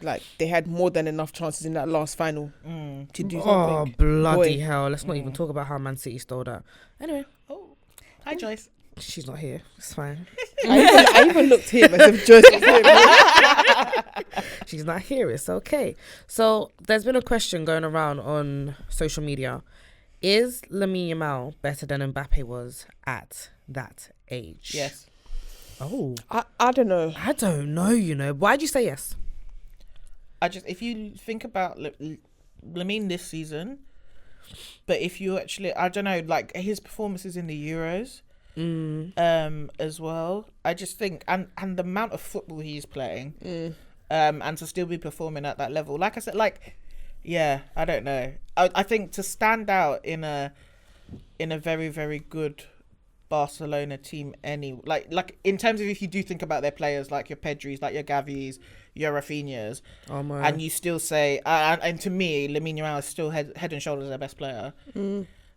like, they had more than enough chances in that last final to do something. Oh, bloody hell. Let's not even talk about how Man City stole that. Anyway. Oh, hi, Joyce. She's not here. It's fine. I even looked here as if Joyce was here. She's not here. It's okay. So there's been a question going around on social media. Is Lamine Yamal better than Mbappe was at that age? Yes. Oh. I don't know. I don't know, Why'd you say yes? If you think about Lamine this season, but if you actually, I don't know, like his performances in the Euros, as well. I just think, and the amount of football he's playing, and to still be performing at that level, like I said, I don't know. I think to stand out in a very, very good Barcelona team, like in terms of if you do think about their players, like your Pedris, like your Gavis, your Rafinhas, and you still say, and to me, Lamine Yamal is still head and shoulders their best player.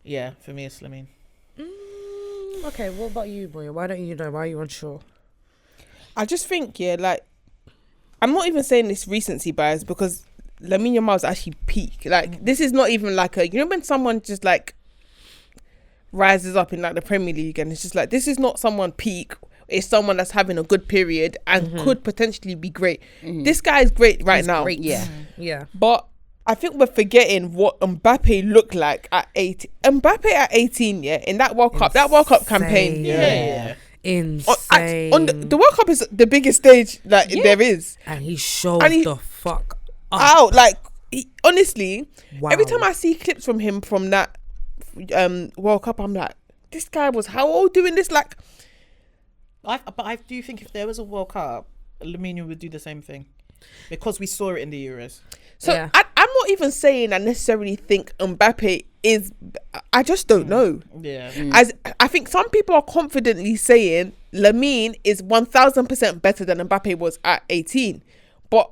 Yeah, for me, it's Lamine. Okay, what about you, boy? Why don't you know? Why are you unsure? I just think, I'm not even saying this recency bias because Lamine Yamal's actually peak. Like, this is not even like when someone just like rises up in like the Premier League and it's just like, this is not someone peak. It's someone that's having a good period and could potentially be great. This guy is great now. Great, yeah. But I think we're forgetting what Mbappe looked like at 18. Mbappe at 18, in that World Cup, campaign, insane. On the World Cup is the biggest stage there is, and he showed the fuck up. Out, like honestly, every time I see clips from him from that World Cup, I'm like, this guy was how old doing this? Like, but I do think if there was a World Cup, Lamine would do the same thing because we saw it in the Euros. So I'm not even saying I necessarily think Mbappe is. I just don't know. Yeah. As I think some people are confidently saying Lamine is 1,000% better than Mbappe was at 18, but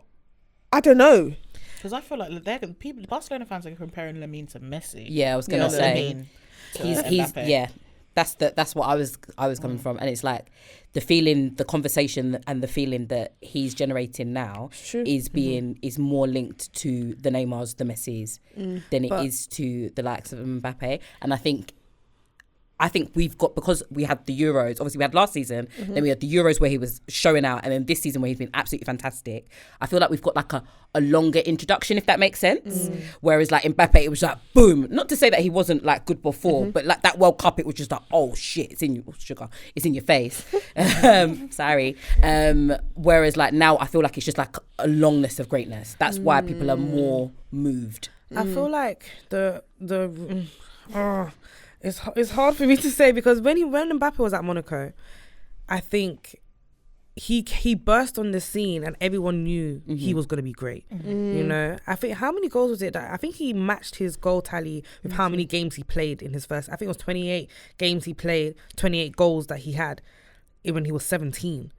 I don't know. Because I feel like Barcelona fans are comparing Lamine to Messi. Yeah, I was gonna say he's yeah. That's what I was coming from, and it's like the feeling, the conversation, and the feeling that he's generating now is more linked to the Neymars, the Messis, than it is to the likes of Mbappe. And I think we've got, because we had the Euros, obviously we had last season, then we had the Euros where he was showing out, and then this season where he's been absolutely fantastic. I feel like we've got like a longer introduction, if that makes sense. Whereas like Mbappe, it was like boom. Not to say that he wasn't like good before, but like that World Cup, it was just like, oh shit, it's in your face. Sorry. Whereas like now, I feel like it's just like a longness of greatness. That's why people are more moved. I feel like it's hard for me to say, because when Mbappe was at Monaco, I think he burst on the scene and everyone knew he was going to be great. You know, I think, how many goals was it that I think he matched his goal tally with how many games he played in his first, I think it was 28 games he played, 28 goals that he had when he was 17.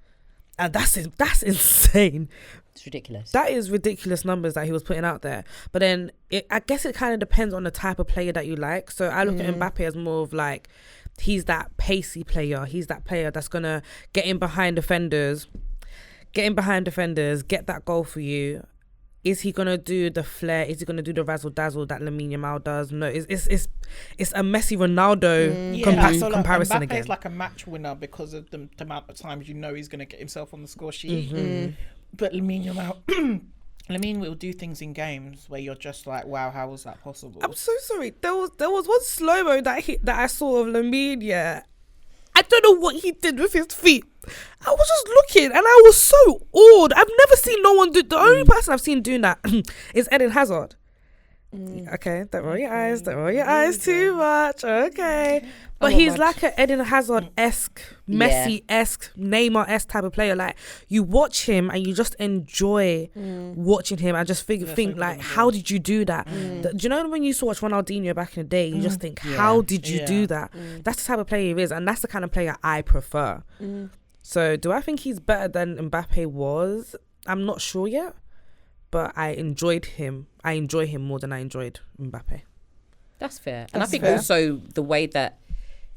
And that's insane. It's ridiculous. That is ridiculous numbers that he was putting out there. But then I guess it kind of depends on the type of player that you like. So I look at Mbappe as more of like, he's that pacey player. He's that player that's going to get in behind defenders, get that goal for you. Is he going to do the flair? Is he going to do the razzle-dazzle that Lamine Yamal does? No, it's a Messi Ronaldo comparison again. Mbappe's like a match winner because of the amount of times he's going to get himself on the score sheet. But Lamine will do things in games where you're just like, wow, how was that possible? I'm so sorry. There was one slow-mo that I saw of Lamine, yeah. I don't know what he did with his feet. I was just looking and I was so awed. I've never seen no one do. The only person I've seen doing that is Eden Hazard. Okay, don't roll your eyes. Don't roll your eyes too much. Okay. But he's like an Eden Hazard-esque, Messi-esque, Neymar-esque type of player. Like, you watch him and you just enjoy watching him. I just think like, how did you do that? Do you know when you used to watch Ronaldinho back in the day, you just think, how did you do that? That's the type of player he is, and that's the kind of player I prefer. So do I think he's better than Mbappe was? I'm not sure yet, but I enjoyed him. I enjoy him more than I enjoyed Mbappe. That's fair. And I think also the way that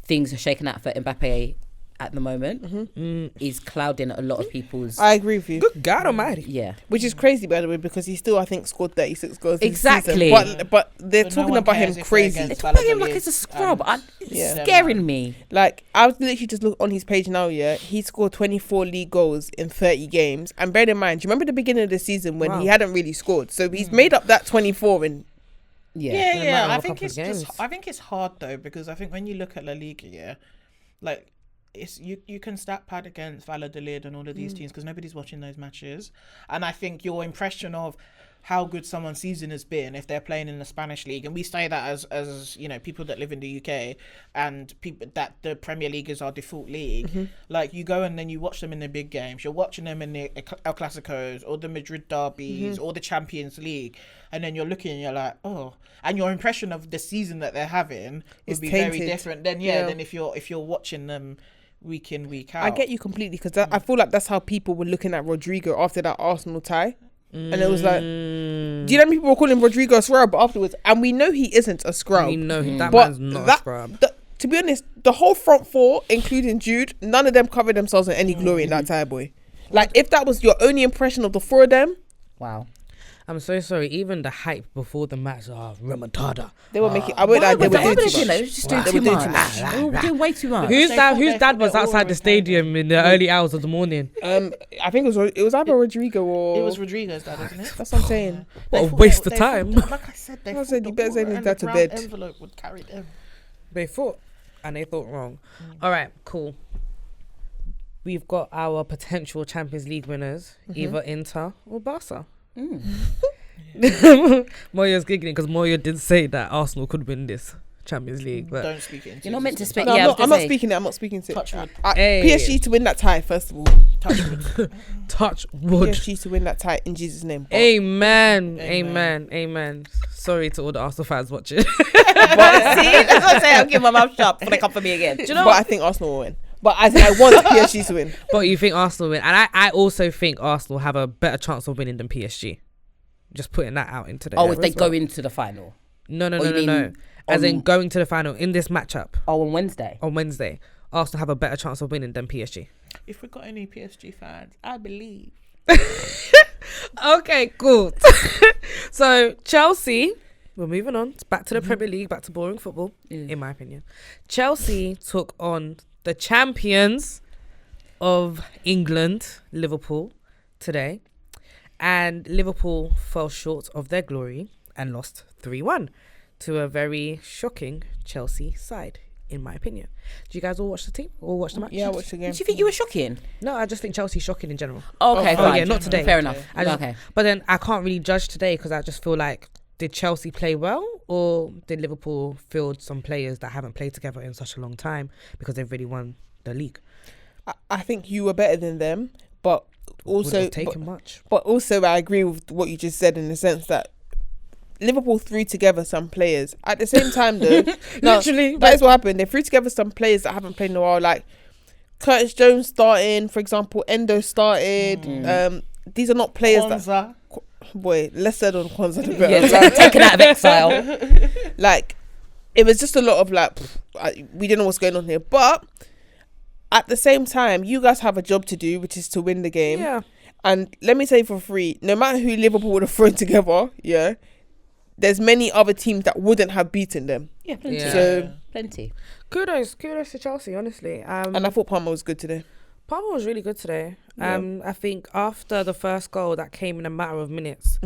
things are shaken out for Mbappe at the moment is clouding a lot of people's... I agree with you. Good God almighty. Yeah. Which is crazy, by the way, because he still, I think, scored 36 goals exactly. this season. But they're talking about him crazy. They're talking about him like it's a scrub. It's scaring me. Like, I was literally just look on his page now, yeah. He scored 24 league goals in 30 games. And bear in mind, do you remember the beginning of the season when he hadn't really scored? So he's made up that 24 in... Yeah. I think it's hard though, because I think when you look at La Liga, like it's you can stat pad against Valladolid and all of these teams because nobody's watching those matches, and I think your impression of how good someone's season has been if they're playing in the Spanish league, and we say that as you know, people that live in the UK and people that the Premier League is our default league. Like, you go and then you watch them in the big games, you're watching them in the El Clasicos or the Madrid derbies or the Champions League, and then you're looking and you're like, oh, and your impression of the season that they're having would be tainted. Very different than than if you're watching them week in, week out. I get you completely, because I feel like that's how people were looking at Rodrigo after that Arsenal tie. And it was like, do you know people were calling Rodrigo a scrub afterwards? And we know he isn't a scrub. We know that man's not a scrub. To be honest, the whole front four, including Jude, none of them covered themselves in any glory in that tie, boy. Like, if that was your only impression of the four of them, wow. I'm so sorry. Even the hype before the match, remontada. They were making. I won't lie, they were doing too much. They were just doing too much. They were doing way too much. Whose dad was outside the stadium in the early hours of the morning? I think it was either Rodrigo or... It was Rodrigo's dad, isn't it? That's what I'm saying. What a waste of time. Like I said, you better send his dad to bed. Envelope would carry them. They thought, and they thought wrong. All right, cool. We've got our potential Champions League winners, either Inter or Barca. Moyo's giggling because Moyo did say that Arsenal could win this Champions League, but don't speak it. You're not meant to speak. No, I'm not speaking it. I'm not speaking to Touch wood. PSG to win that tie, first of all. Touch wood. Touch wood. PSG to win that tie in Jesus' name. Amen. Sorry to all the Arsenal fans watching. But see, that's what I say. I'll give my mouth shut before they come for me again. Do you know? But I think Arsenal will win. But I want PSG to win. But you think Arsenal win, and I also think Arsenal have a better chance of winning than PSG. Just putting that out into the if they go into the final. No. Or you mean As in on- going to the final in this matchup Oh, on Wednesday. on Wednesday, Arsenal have a better chance of winning than PSG. If we got any PSG fans, I believe. Okay, cool. So Chelsea, we're moving on. It's back to the Premier League, back to boring football, in my opinion. Chelsea took on the champions of England, Liverpool, today. And Liverpool fell short of their glory and lost 3-1 to a very shocking Chelsea side, in my opinion. Did you guys all watch the team or watch the match? Yeah, I watched the game. Did you think you were shocking? No, I just think Chelsea's shocking in general. Okay, Oh, fine. yeah, not today. Fair enough. Okay. But then I can't really judge today because I just feel like, did Chelsea play well or did Liverpool field some players that haven't played together in such a long time because they've really won the league? I think you were better than them, but also taken much. But also, I agree with what you just said in the sense that Liverpool threw together some players. At the same time, though, Literally, that is what happened. They threw together some players that haven't played in a while, like Curtis Jones starting, for example, Endo started. These are not players Kwanzaa. boy, less said on Kwanzaa the Yeah, better. taken out of exile. Like, it was just a lot of like, we didn't know what's going on here. But at the same time, you guys have a job to do, which is to win the game. Yeah. And let me say for free, no matter who Liverpool would have thrown together, yeah, there's many other teams that wouldn't have beaten them. Yeah, plenty. Yeah. So, Plenty. Kudos to Chelsea, honestly. and I thought Palmer was good today. Palmer was really good today. Yeah. I think after the first goal that came in a matter of minutes,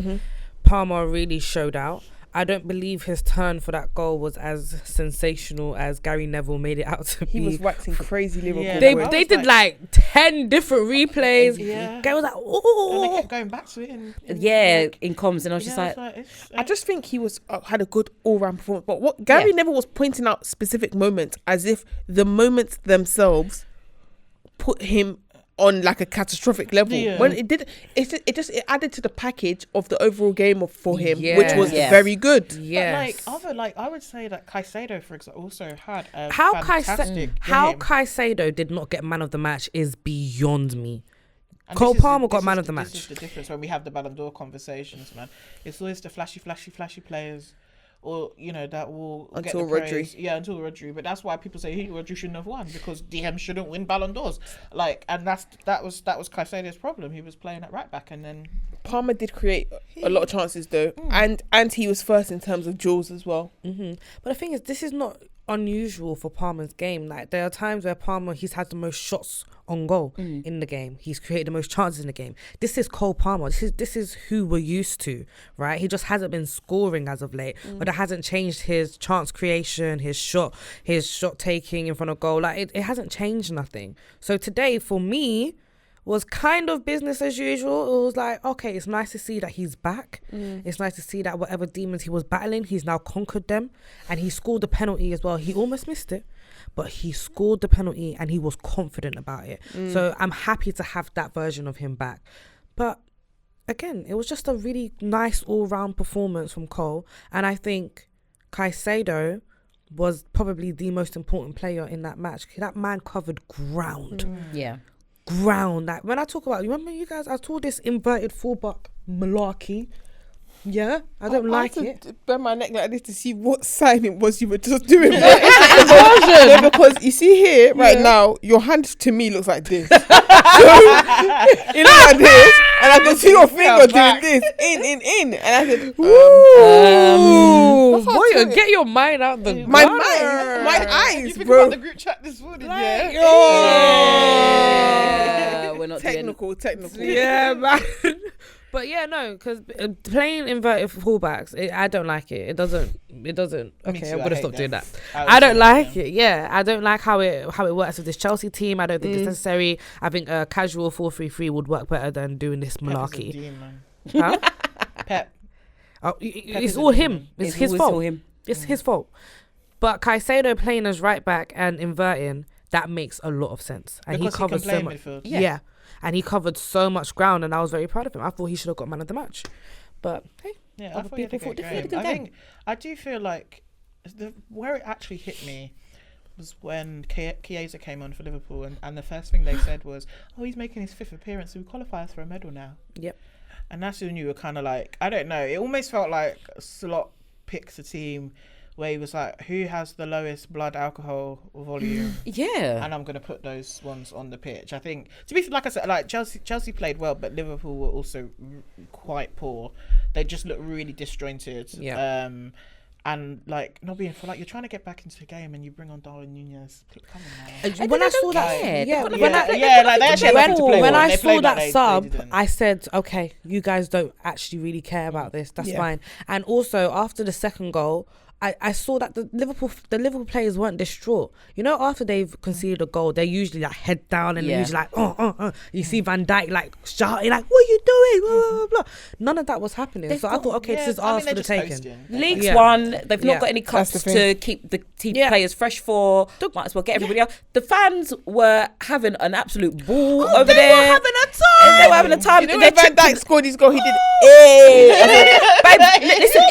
Palmer really showed out. I don't believe his turn for that goal was as sensational as Gary Neville made it out to be. He was waxing crazy Liverpool. Yeah, They I was they did like- 10 different replays. Yeah. Gary was like, And they oh. kept going back to it. Yeah, in comms, and I was just like, I just think he was had a good all-round performance. But what Gary Neville was pointing out specific moments as if the moments themselves put him on like a catastrophic level. Yeah. When it did, it added to the package of the overall game for him, Yeah. which was Yes. very good. Yes. I would say that Caicedo, for example, also had a How fantastic game. Caicedo did not get man of the match is beyond me. And Cole this is Palmer got this man is of the This is match. the difference when we have the Ballon d'Or conversations, man. It's always the flashy players, or that will get Until the Rodri. praise. Yeah, until Rodri. But that's why people say Rodri shouldn't have won, because DM shouldn't win Ballon d'Ors. And that was Caicedo's problem. He was playing at right back, and then Palmer did create a lot of chances though, and he was first in terms of duels as well. But the thing is, this is not unusual for Palmer's game. Like, there are times where Palmer, he's had the most shots on goal in the game. He's created the most chances in the game. This is Cole Palmer. This is who we're used to, right? He just hasn't been scoring as of late, but it hasn't changed his chance creation, his shot taking in front of goal. Like, it hasn't changed nothing. So today, for me, was kind of business as usual. It was like, okay, it's nice to see that he's back. It's nice to see that whatever demons he was battling, he's now conquered them. And he scored the penalty as well. He almost missed it, but he scored the penalty and he was confident about it. So I'm happy to have that version of him back. But again, it was just a really nice all-round performance from Cole. And I think Caicedo was probably the most important player in that match. That man covered ground. yeah. Ground. Like, when I talk about, you remember you guys, I told this inverted fullback malarkey. Yeah, I don't like I it. had to bend my neck like this to see what sign it was you were just doing. Yeah, because you see here right now, your hand to me looks like this. So it looks like this, and I can see your finger doing this in, and I said, Ooh, That's how boy, I turn get your mind out the my gutter. mind, my you eyes, think bro. about the group chat this morning, yeah. We're not Technical. Yeah, man. But yeah, no, because playing inverted fullbacks, I don't like it. It doesn't. Okay, too, I'm I gonna hate stop doing them. that. I I don't also like hate them. it. Yeah, I don't like how it works with this Chelsea team. I don't think it's necessary. I think a casual 4-3-3 would work better than doing this Pep is a malarkey. demon, man. Huh? Pep. It's is a all demon. him. It's It's his always fault. all him. It's his fault. But Caicedo playing as right back and inverting, that makes a lot of sense. And Because he covered he can play so much. midfield. Yeah. And he covered so much ground, and I was very proud of him. I thought he should have got man of the match. But hey, Yeah, I other thought he had a people good thought different. game. Good I game. think I do feel like where it actually hit me was when Chiesa came on for Liverpool, and the first thing they said was, "Oh, he's making his 5th appearance, so he qualifies for a medal now." Yep. And that's when you were kind of like, I don't know. It almost felt like slot picked a team where he was like, who has the lowest blood alcohol volume? Yeah. And I'm going to put those ones on the pitch. I think, to be like I said, like Chelsea played well, but Liverpool were also quite poor. They just looked really disjointed. Yeah. And like not being for like you're trying to get back into the game and you bring on Darwin Nunez. Come on, man. When I saw that, when I saw that sub, I said, okay, you guys don't actually really care about this. That's fine. And also after the second goal, I saw that the Liverpool players weren't distraught. You know, after they've conceded a goal, they're usually like head down and they're usually like, You see Van Dijk like shouting like, what are you doing? Blah, blah, blah. None of that was happening. So I thought, okay, this is ours for the taking. League's won. They've not got any cups to keep the team players fresh for. Might as well get everybody else. The fans were having an absolute ball over there. They were having a time. They were having a time. You know when Van Dijk scored his goal, he did. Babe, listen,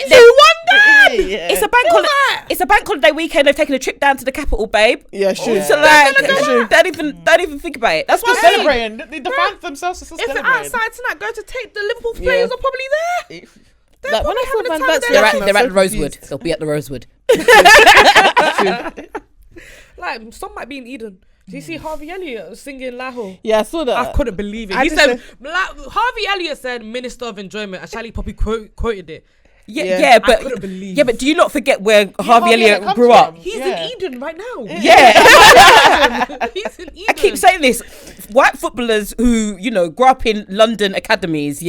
it's a bank holiday. It's a bank holiday weekend. They've taken a trip down to the capital, babe. Yeah, sure. So like, don't even think about it. That's what I'm saying. Celebrating. The fans themselves are still If they're celebrating. outside tonight, go to take the Liverpool players are probably there. They're Like, when I probably saw having Van a Dijk, time of their They're life. at the Rosewood. They'll be at the Rosewood. Like some might be in Eden. Do you see Harvey Elliott singing Lahore? Yeah, I saw that. I couldn't believe it. I He just said, Harvey Elliott said Minister of Enjoyment, and Charlie Poppy quoted it. Yeah, I couldn't believe. but do you not forget where Harvey Harvey Elliott Elliott grew comes up? from. He's Yeah. in Eden right now. Yeah. He's in Eden. I keep saying this. White footballers who, grow up in London academies,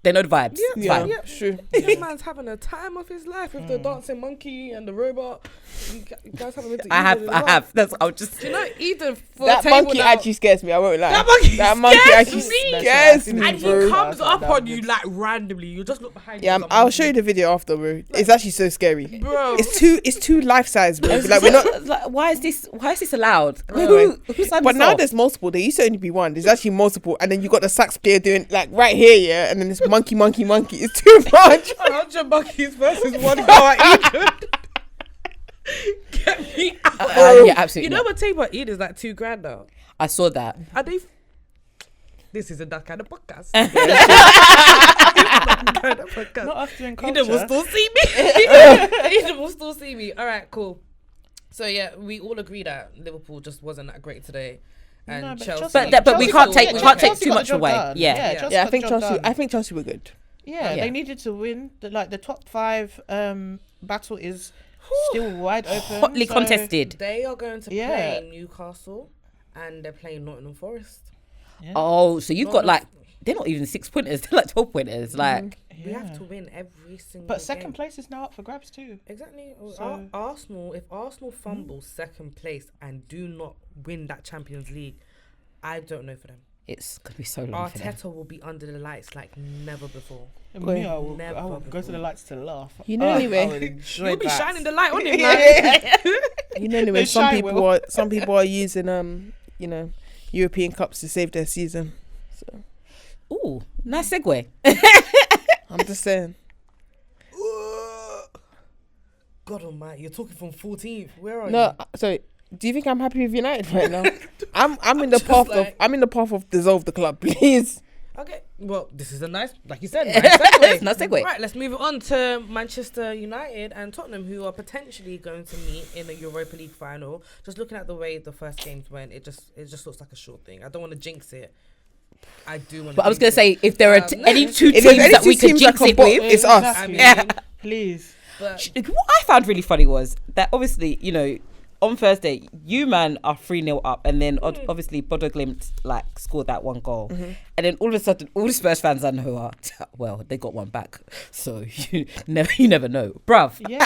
they know the vibes. It's fine. Yeah, sure. This man's having a time of his life with the dancing monkey and the robot. You guys haven't been to Eden I as well. have. That's I'll just. Do you know Eden for That a table monkey now, actually scares me. I won't lie. That monkey actually me. scares me, and he bro. comes up on you like randomly. You just look behind Yeah, you. I'll show you the video after, bro. It's actually so scary. Bro. It's too life size, bro. Like we're not. Like, why is this allowed? Anyway. Who signed But this now off? there's multiple. There used to only be one. There's actually multiple, and then you got the sax player doing like right here, yeah, and then this monkey. It's too much. 100 monkeys versus one guy. Get me out. Yeah, absolutely. You know what table at Eden is like $2,000 now. I saw that. Are they? This isn't that kind of podcast. Not us doing culture. Eden will still see me. Eden will still see me. All right, cool. So yeah, we all agree that Liverpool just wasn't that great today, and No, but Chelsea. But we can't take Chelsea too got much the job away. done. Yeah. Chelsea Yeah, got the job done. I think Chelsea were good. Yeah, Yeah. they needed to win. The top 5 battle is still wide open. Hotly so- contested. They are going to Yeah. play Newcastle, and they're playing Nottingham Forest. Yeah. Oh, so you've got like they're not even 6 pointers. They're like 12 pointers. Like We have Yeah. to win every single. But second game. place is now up for grabs too. Exactly. So- Arsenal, if Arsenal fumbles second place and do not win that Champions League, I don't know for them. it's gonna be so long. For them. Arteta will be under the lights like never before. Me, I will Never go to before. the lights to laugh. You know, anyway. I would enjoy You'll be that. shining the light on him, like. You know, anyway, They shine, Will. some people are using European cups to save their season. So Ooh, nice segue. I'm just saying. God almighty, you're talking from 14th. Where are No, you? sorry. Do you think I'm happy with United right now? I'm in the Just path like- of dissolve the club, please. Okay, well, this is a nice, like you said, nice segue. Nice segue. Right, let's move on to Manchester United and Tottenham, who are potentially going to meet in the Europa League final. Just looking at the way the first games went, it just looks like a short thing. I don't want to jinx it. I do want to. But I was gonna say if there are any two If teams there's any that we two could teams that jinx can it bo- with, it's us. I mean, Yeah. Please. but What I found really funny was that obviously, on Thursday, you man are 3-0 up, and then obviously Bodo Glimt scored that one goal, and then all of a sudden, all the Spurs fans I know are well, they got one back, so you never know, bruv. Yeah.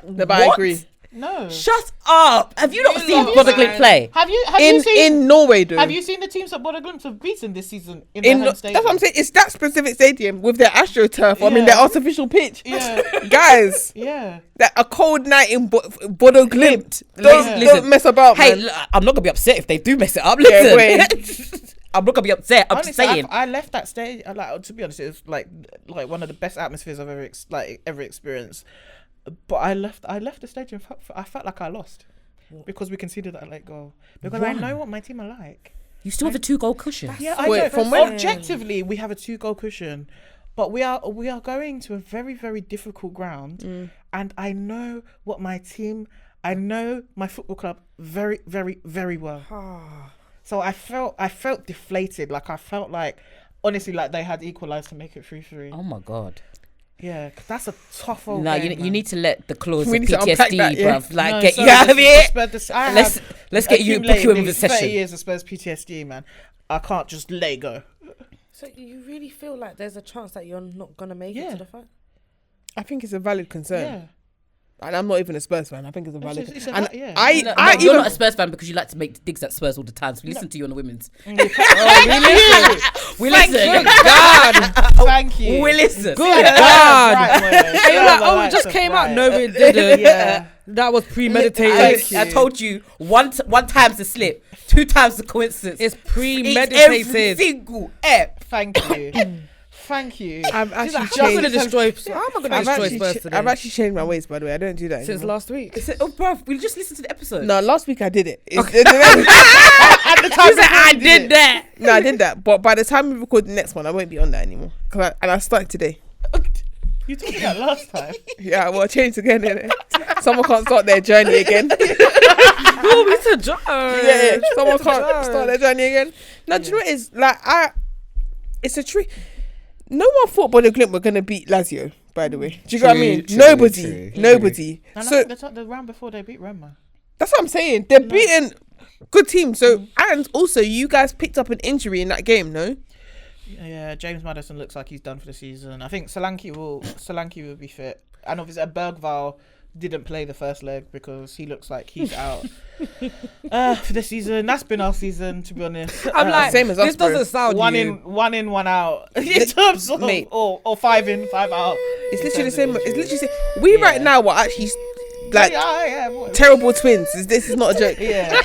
No, but I What? agree. No. Shut up! Have you not You seen lot, Bodo man. Glimt play? Have you In seen Norway, though. Have you seen the teams that Bodo Glimt have beaten this season in their home That's stadium? what I'm saying. It's that specific stadium with their AstroTurf. I mean, Yeah. their artificial pitch. Yeah. Guys, Yeah. that a cold night in Bodo Glimt. Listen. Don't mess about, Hey, man. look, I'm not gonna be upset if they do mess it up. Yeah, Listen, I'm not gonna be upset. I'm just Honestly, saying. I left that stage. To be honest, it was like one of the best atmospheres I've ever experienced. But I left the stadium. I felt like I lost because we conceded that late goal. Because I know what my team are like. You still have the 2-goal cushion. Yeah, I Wait, know. from when? Objectively, we have a 2-goal cushion, but we are going to a very, very difficult ground, and I know my football club very, very, very well. So I felt deflated. Like I felt like, honestly, like they had equalised to make it 3-3. Oh my God. Yeah, 'cause that's a tough old No, game, you need to let the clause of We need to unpack PTSD, that, yeah. bruv. Like, No, get sorry, you out of the here. Spurs- I have Let's get you, book you in accumulated with a 30 session. years of Spurs PTSD, man. I can't just let it go. So you really feel like there's a chance that you're not gonna make it Yeah. to the final? I think it's a valid concern. Yeah. And I'm not even a Spurs fan. I think it's a valid. It's a and yeah. You're not a Spurs fan because you like to make digs at Spurs all the time. So we listen to you on the women's. We listen. We listen. Good God. Thank you. We listen. Good Yeah, God. right, Moyo. And you're like, Yeah, oh, it just right, came right. out. No, it didn't. Yeah. That was premeditated. I told you one time's the slip, 2 times the coincidence. It's It's every premeditated. single ep. Thank you. Thank you. I've She's actually like, how am I gonna changed. destroy? How am I gonna destroy Spurs today? I've actually changed my ways, by the way. I don't do that Since anymore. last week. Oh, bruv, we just listened to the episode. No, last week I did it. At the time, I did that. No, I did that. But by the time we record the next one, I won't be on that anymore. And I started today. You told me that last time. Yeah, well, I changed again. Innit? Someone can't start their journey again. Oh, it's a joke. Yeah, someone can't start their journey again. No, do you know what it is? Like, it's a trick. No one thought Bodo Glimt were going to beat Lazio, by the way. Do you know what I mean? Nobody. And So the round before they beat Roma. that's what I'm saying. They're beating good teams. So, and also, you guys picked up an injury in that game, no? Yeah, James Maddison looks like he's done for the season. I think Solanke will be fit. And obviously Bergvall didn't play the first leg because he looks like he's out for the season. That's been our season, to be honest. I'm like, same as us, this doesn't bro. sound one you. in, one out. In terms of, Mate. or 5 in, 5 out. It's literally the same. It's literally the same. We right now are actually like terrible twins. This is not a joke. Yeah.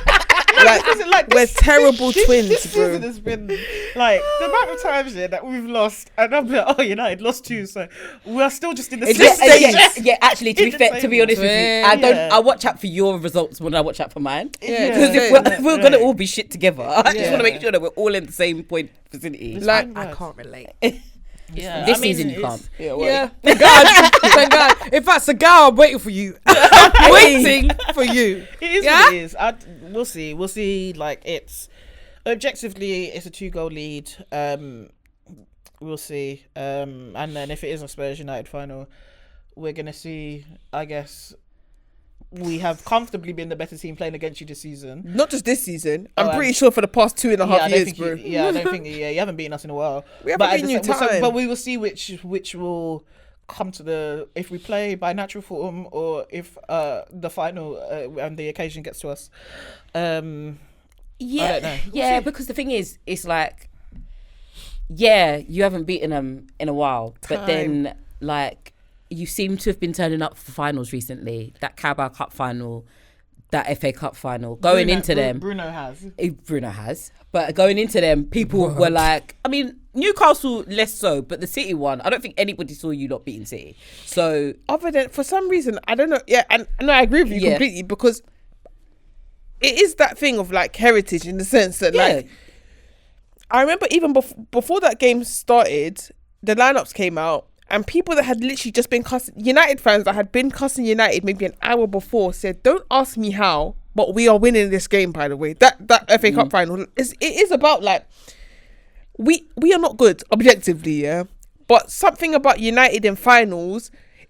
Like we're terrible twins, this bro. season has been like the amount of times that we've lost, and I'm like, oh, United lost 2, so we're still just in the same stage. Yeah, actually, to be fair, to be honest with you, I watch out for your results more than I watch out for mine. Because if we're gonna all be shit together, I just want to make sure that we're all in the same point vicinity. Like, I can't relate. Yeah, This season you can't. Yeah, thank God. Thank God. In fact, Cigar, I'm waiting for you. I'm waiting for you. It is Yeah? what it is. We'll see. Like, it's objectively, it's a 2-goal lead. We'll see. And then if it is a Spurs United final, we're gonna see. I guess we have comfortably been the better team playing against you this season. not just this season. I'm pretty sure for the past 2.5 years, bro. I don't think. Yeah, you haven't beaten us in a while. We haven't beaten you time. But we will see which will come to the, if we play by natural form or if the final and the occasion gets to us. I don't know. Yeah, because the thing is, it's like, yeah, you haven't beaten them in a while, but then like you seem to have been turning up for finals recently. That Carabao Cup final, that FA Cup final. Going into them, Bruno has. Bruno has, but going into them, people were like, I mean, Newcastle less so, but the City one, I don't think anybody saw you not beating City. So Other than, for some reason, I don't know. Yeah, and no, I agree with you completely, because it is that thing of like heritage in the sense that like, I remember even before that game started, the lineups came out, and people that had literally just been cussing, United fans that had been cussing United maybe an hour before, said, "Don't ask me how, but we are winning this game." By the way, that FA Cup final it is about like, we are not good objectively, yeah, but something about United in finals,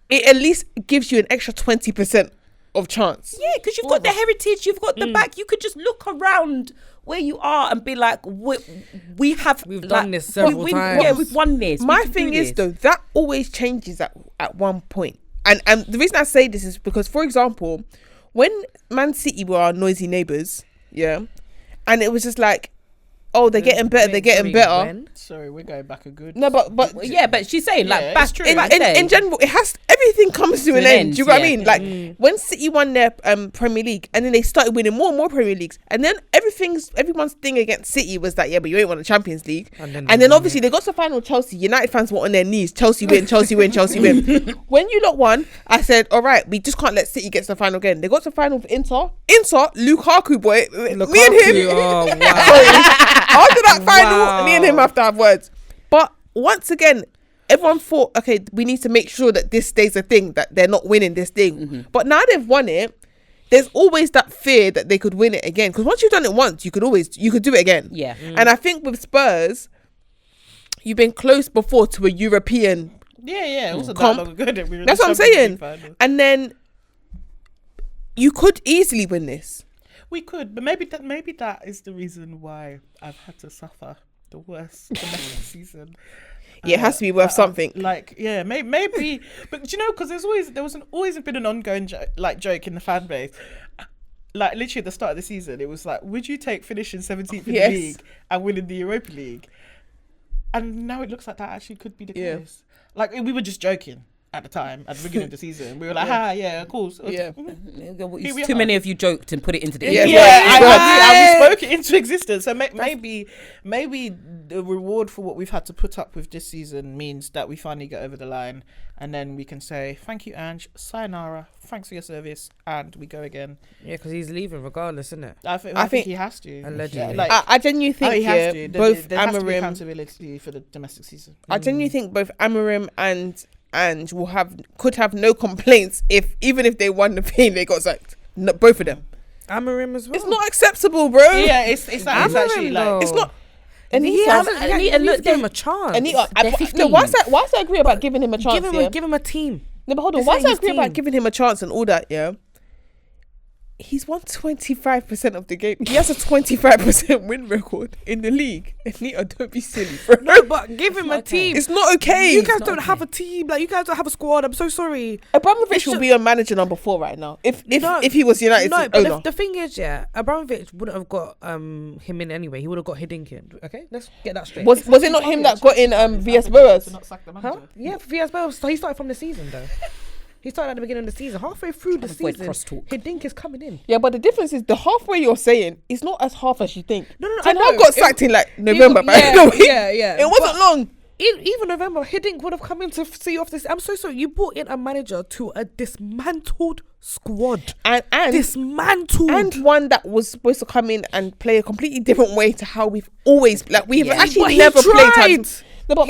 it at least gives you an extra 20% of chance. yeah, because you've got the heritage, you've got the back. You could just look around where you are and be like, we've done this several times. Yeah, we've won this. My thing is though, that always changes at one point. And the reason I say this is because, for example, when Man City were our noisy neighbours, yeah, and it was just like, oh, they're getting better. Sorry, we're going back a good. No, but yeah, but she's saying like Yeah, back it's true. in general, it has, everything comes to an end. Do you know what I mean? Like when City won their Premier League, and then they started winning more and more Premier Leagues, and then everyone's thing against City was that, yeah, but you ain't won the Champions League. And then obviously they got to the final with Chelsea. United fans were on their knees. Chelsea win, Chelsea win, Chelsea win. When you lot won, I said, all right, we just can't let City get to the final again. They got to the final with Inter, Lukaku boy, me and him. Oh, wow. After that final, me and him have to have words. But once again, everyone thought, okay, we need to make sure that this stays a thing, that they're not winning this thing. But now they've won it, there's always that fear that they could win it again. Because once you've done it once, you could do it again. Yeah. And I think with Spurs, you've been close before to a European. Yeah. It wasn't Comp. that long ago that we were in That's the what I'm Champions saying. League final. And then you could easily win this. We could, but maybe that is the reason why I've had to suffer the worst domestic season. Yeah, it has to be worth something. Maybe, but you know, because there was always been an ongoing joke in the fan base. Like literally at the start of the season, it was like, would you take finishing 17th in the league and winning the Europa League? And now it looks like that actually could be the case. Like we were just joking at the time, at the beginning of the season. We were like, of course. Yeah. Too many of you joked and put it into the Yeah. I spoke it into existence. So maybe the reward for what we've had to put up with this season means that we finally get over the line, and then we can say, thank you, Ange, sayonara, thanks for your service, and we go again. Yeah, because he's leaving regardless, isn't it? I think he has to. Allegedly. Yeah, I genuinely think he has to. both there has to be Amorim, accountability for the domestic season. I genuinely think both Amorim and could have no complaints even if they won the thing they got sacked. No, both of them. Amorim as well. It's not acceptable, bro. Yeah, it's actually like It's not. And He needs to give him a chance. No, whilst I agree about giving him a chance, Give him a team. No, but hold on. This Whilst ain't I his agree about team. giving him a chance and all that, yeah, he's won 25% of the game. He has a 25% win record in the league. Anita, don't be silly, bro. No, but give him a team. It's not okay. You guys don't have a team. Like, you guys don't have a squad. I'm so sorry. Abramovich will be on manager number 4 right now. If he was United's No, but owner. the thing is, Abramovich wouldn't have got him in anyway. He would have got Hiddink in. Okay, let's get that straight. Was it not him that got in VS Boas? Huh? Yeah, VS Bell. So he started from the season though. He started at the beginning of the season. Halfway through the avoid season, crosstalk. Hiddink is coming in. Yeah, but the difference is the halfway you're saying is not as half as you think. No, I Ten know. Hag got sacked in like November, but Yeah. it wasn't long. Even November, Hiddink would have come in to see off this. I'm so sorry. You brought in a manager to a dismantled squad. And Dismantled. and one that was supposed to come in and play a completely different way to how we've always we've But actually he never played. tried. No, but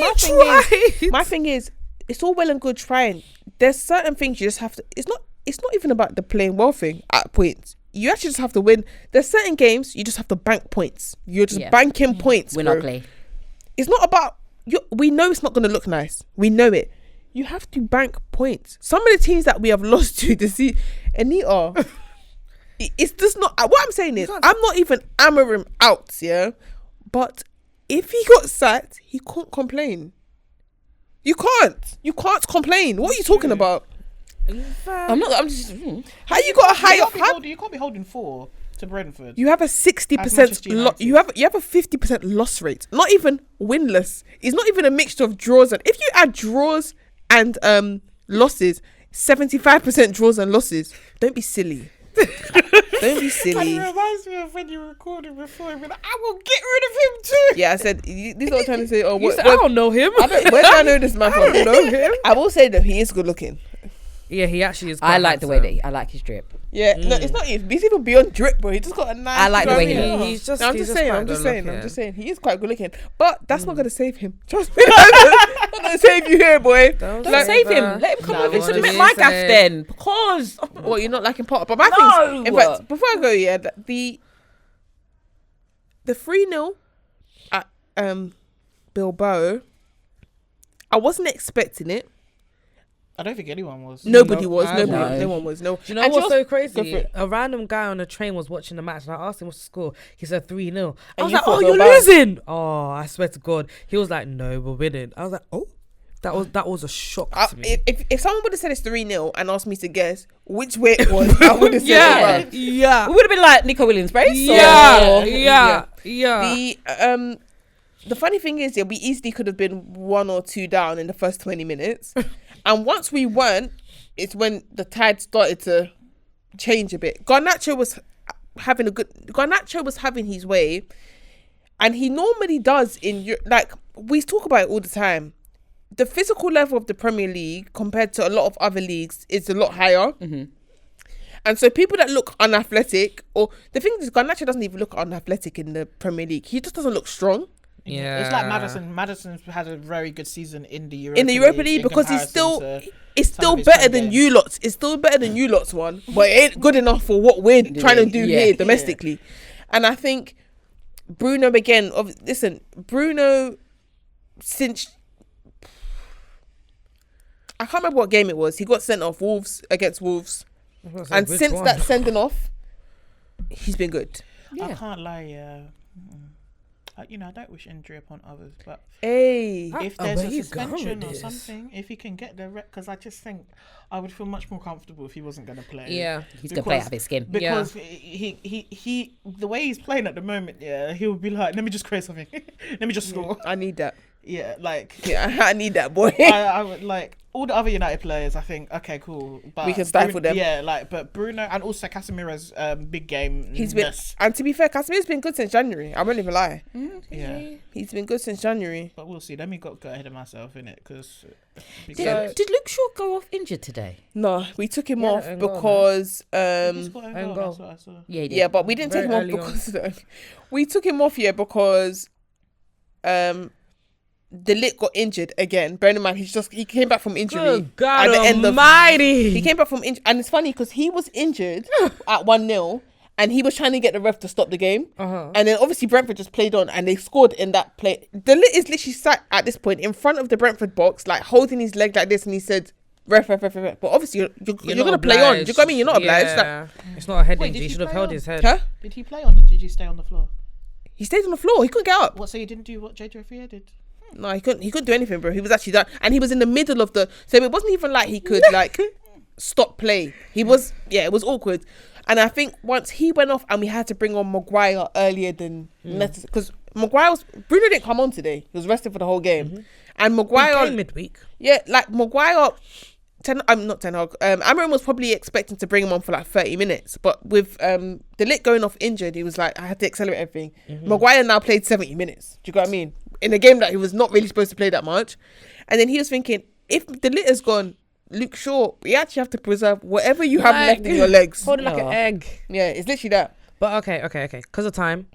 He my thing is, it's all well and good trying. There's certain things you just have to. It's not even about the playing well thing at points. You actually just have to win. There's certain games you just have to bank points. You're just banking points. Win bro. ugly. It's not about. We know it's not going to look nice. We know it. You have to bank points. Some of the teams that we have lost to see, Anita, it's just not. What I'm saying is, I'm not even Amorim out, yeah. But if he got sacked, he can't complain. You can't complain. What are you talking about? I'm just. How you got a high? You can't be holding 4 to Brentford. You have a 60%. Manchester United. You have a 50% loss rate. Not even winless. It's not even a mixture of draws and if you add draws and losses, 75% draws and losses. Don't be silly. Don't be silly. It reminds me of when you recorded before. I will get rid of him too. Yeah, I said this is what I'm trying to say. Oh, I don't know him. where do I know this man from? I don't know him. I will say that he is good looking. Yeah, he actually is. I like the way that I like his drip. Yeah, no, it's not. He's even beyond drip, bro. He just got a nice. I like the way he looks. looks. He's just. No, I'm he's just quite saying. good looking. He is quite good looking, but that's not gonna save him. Trust me, that's not gonna save you here, boy. Don't save him. Let him come over to honestly, my gaff say- then, because What, you're not liking Potter? But my No! thing, in fact, before I go, yeah, the 3-0 at Bilbao, I wasn't expecting it. I don't think anyone was. Nobody was. I No one was. No. Do you know And what's so go for crazy? it. A random guy on the train was watching the match, and I asked him what's the score. He said 3-0. I And was you like, thought "Oh, they you're were bad." losing!" Oh, I swear to God. He was like, "No, we're winning." I was like, "Oh, that was a shock to me." If someone would have said it's 3-0 and asked me to guess which way it was, I would have said it. Yeah, we would have been like Nico Williams, right? yeah. The funny thing is, we easily could have been 1 or 2 down in the first 20 minutes. And once we weren't, it's when the tide started to change a bit. Garnacho was having his way. And he normally does we talk about it all the time. The physical level of the Premier League compared to a lot of other leagues is a lot higher. Mm-hmm. And so people that look unathletic, or the thing is, Garnacho doesn't even look unathletic in the Premier League. He just doesn't look strong. Yeah. It's like Maddison. Maddison's had a very good season in the Europa League in because it's comparison still to better than you lots. It's still better than you lots one, but it ain't good enough for what we're trying to do here domestically. And I think Bruno again. Listen, Bruno since I can't remember what game it was. He got sent off against Wolves, and since that sending off, he's been good. I can't lie. I don't wish injury upon others, but if there's a suspension or something, if he can get the because I just think I would feel much more comfortable if he wasn't going to play. Yeah, he's going to play out of his skin. Because he the way he's playing at the moment, he'll be like, let me just create something, let me just score. I need that. Yeah, like I need that, boy. I would like all the other United players. I think okay, cool, but we can stifle them. Yeah, but Bruno and also Casemiro's big game. He's been, and to be fair, Casemiro's been good since January. I won't even lie. Yeah, he's been good since January. But we'll see. Let me go ahead of myself in it because. Did Luke Shaw go off injured today? No, we took him off because That's what I saw. Yeah, but we didn't take him off because we took him off because De Ligt got injured again. Bear in mind, he came back from injury. Good God at the end Almighty! He came back from injury, and it's funny because he was injured at 1-0, and he was trying to get the ref to stop the game. And then obviously Brentford just played on, and they scored in that play. De Ligt is literally sat at this point in front of the Brentford box, like holding his leg like this, and he said, "Ref." But obviously you're gonna play on. Do you know what I mean? You're not obliged. Like, it's not a head Wait, injury. did He he should have play held on? his head. huh? Did he play on or did he stay on the floor? He stayed on the floor. He couldn't get up. What? So he didn't do what JJ Fea did? No, he couldn't do anything, bro. He was actually done, and he was in the middle of the. So it wasn't even like he could like stop play. He was, it was awkward, and I think once he went off, and we had to bring on Maguire earlier than necessary because Bruno didn't come on today. He was rested for the whole game, and Maguire midweek. Yeah, like Maguire. Not Ten Hag. Amram was probably expecting to bring him on for like 30 minutes, but with De Ligt going off injured, he was like, I had to accelerate everything. Maguire now played 70 minutes. Do you know what I mean? In a game that he was not really supposed to play that much. And then he was thinking, if De Ligt is gone, Luke Shaw, we actually have to preserve whatever you have left in your legs. Hold it like an egg. Yeah, it's literally that. But okay. Because of time,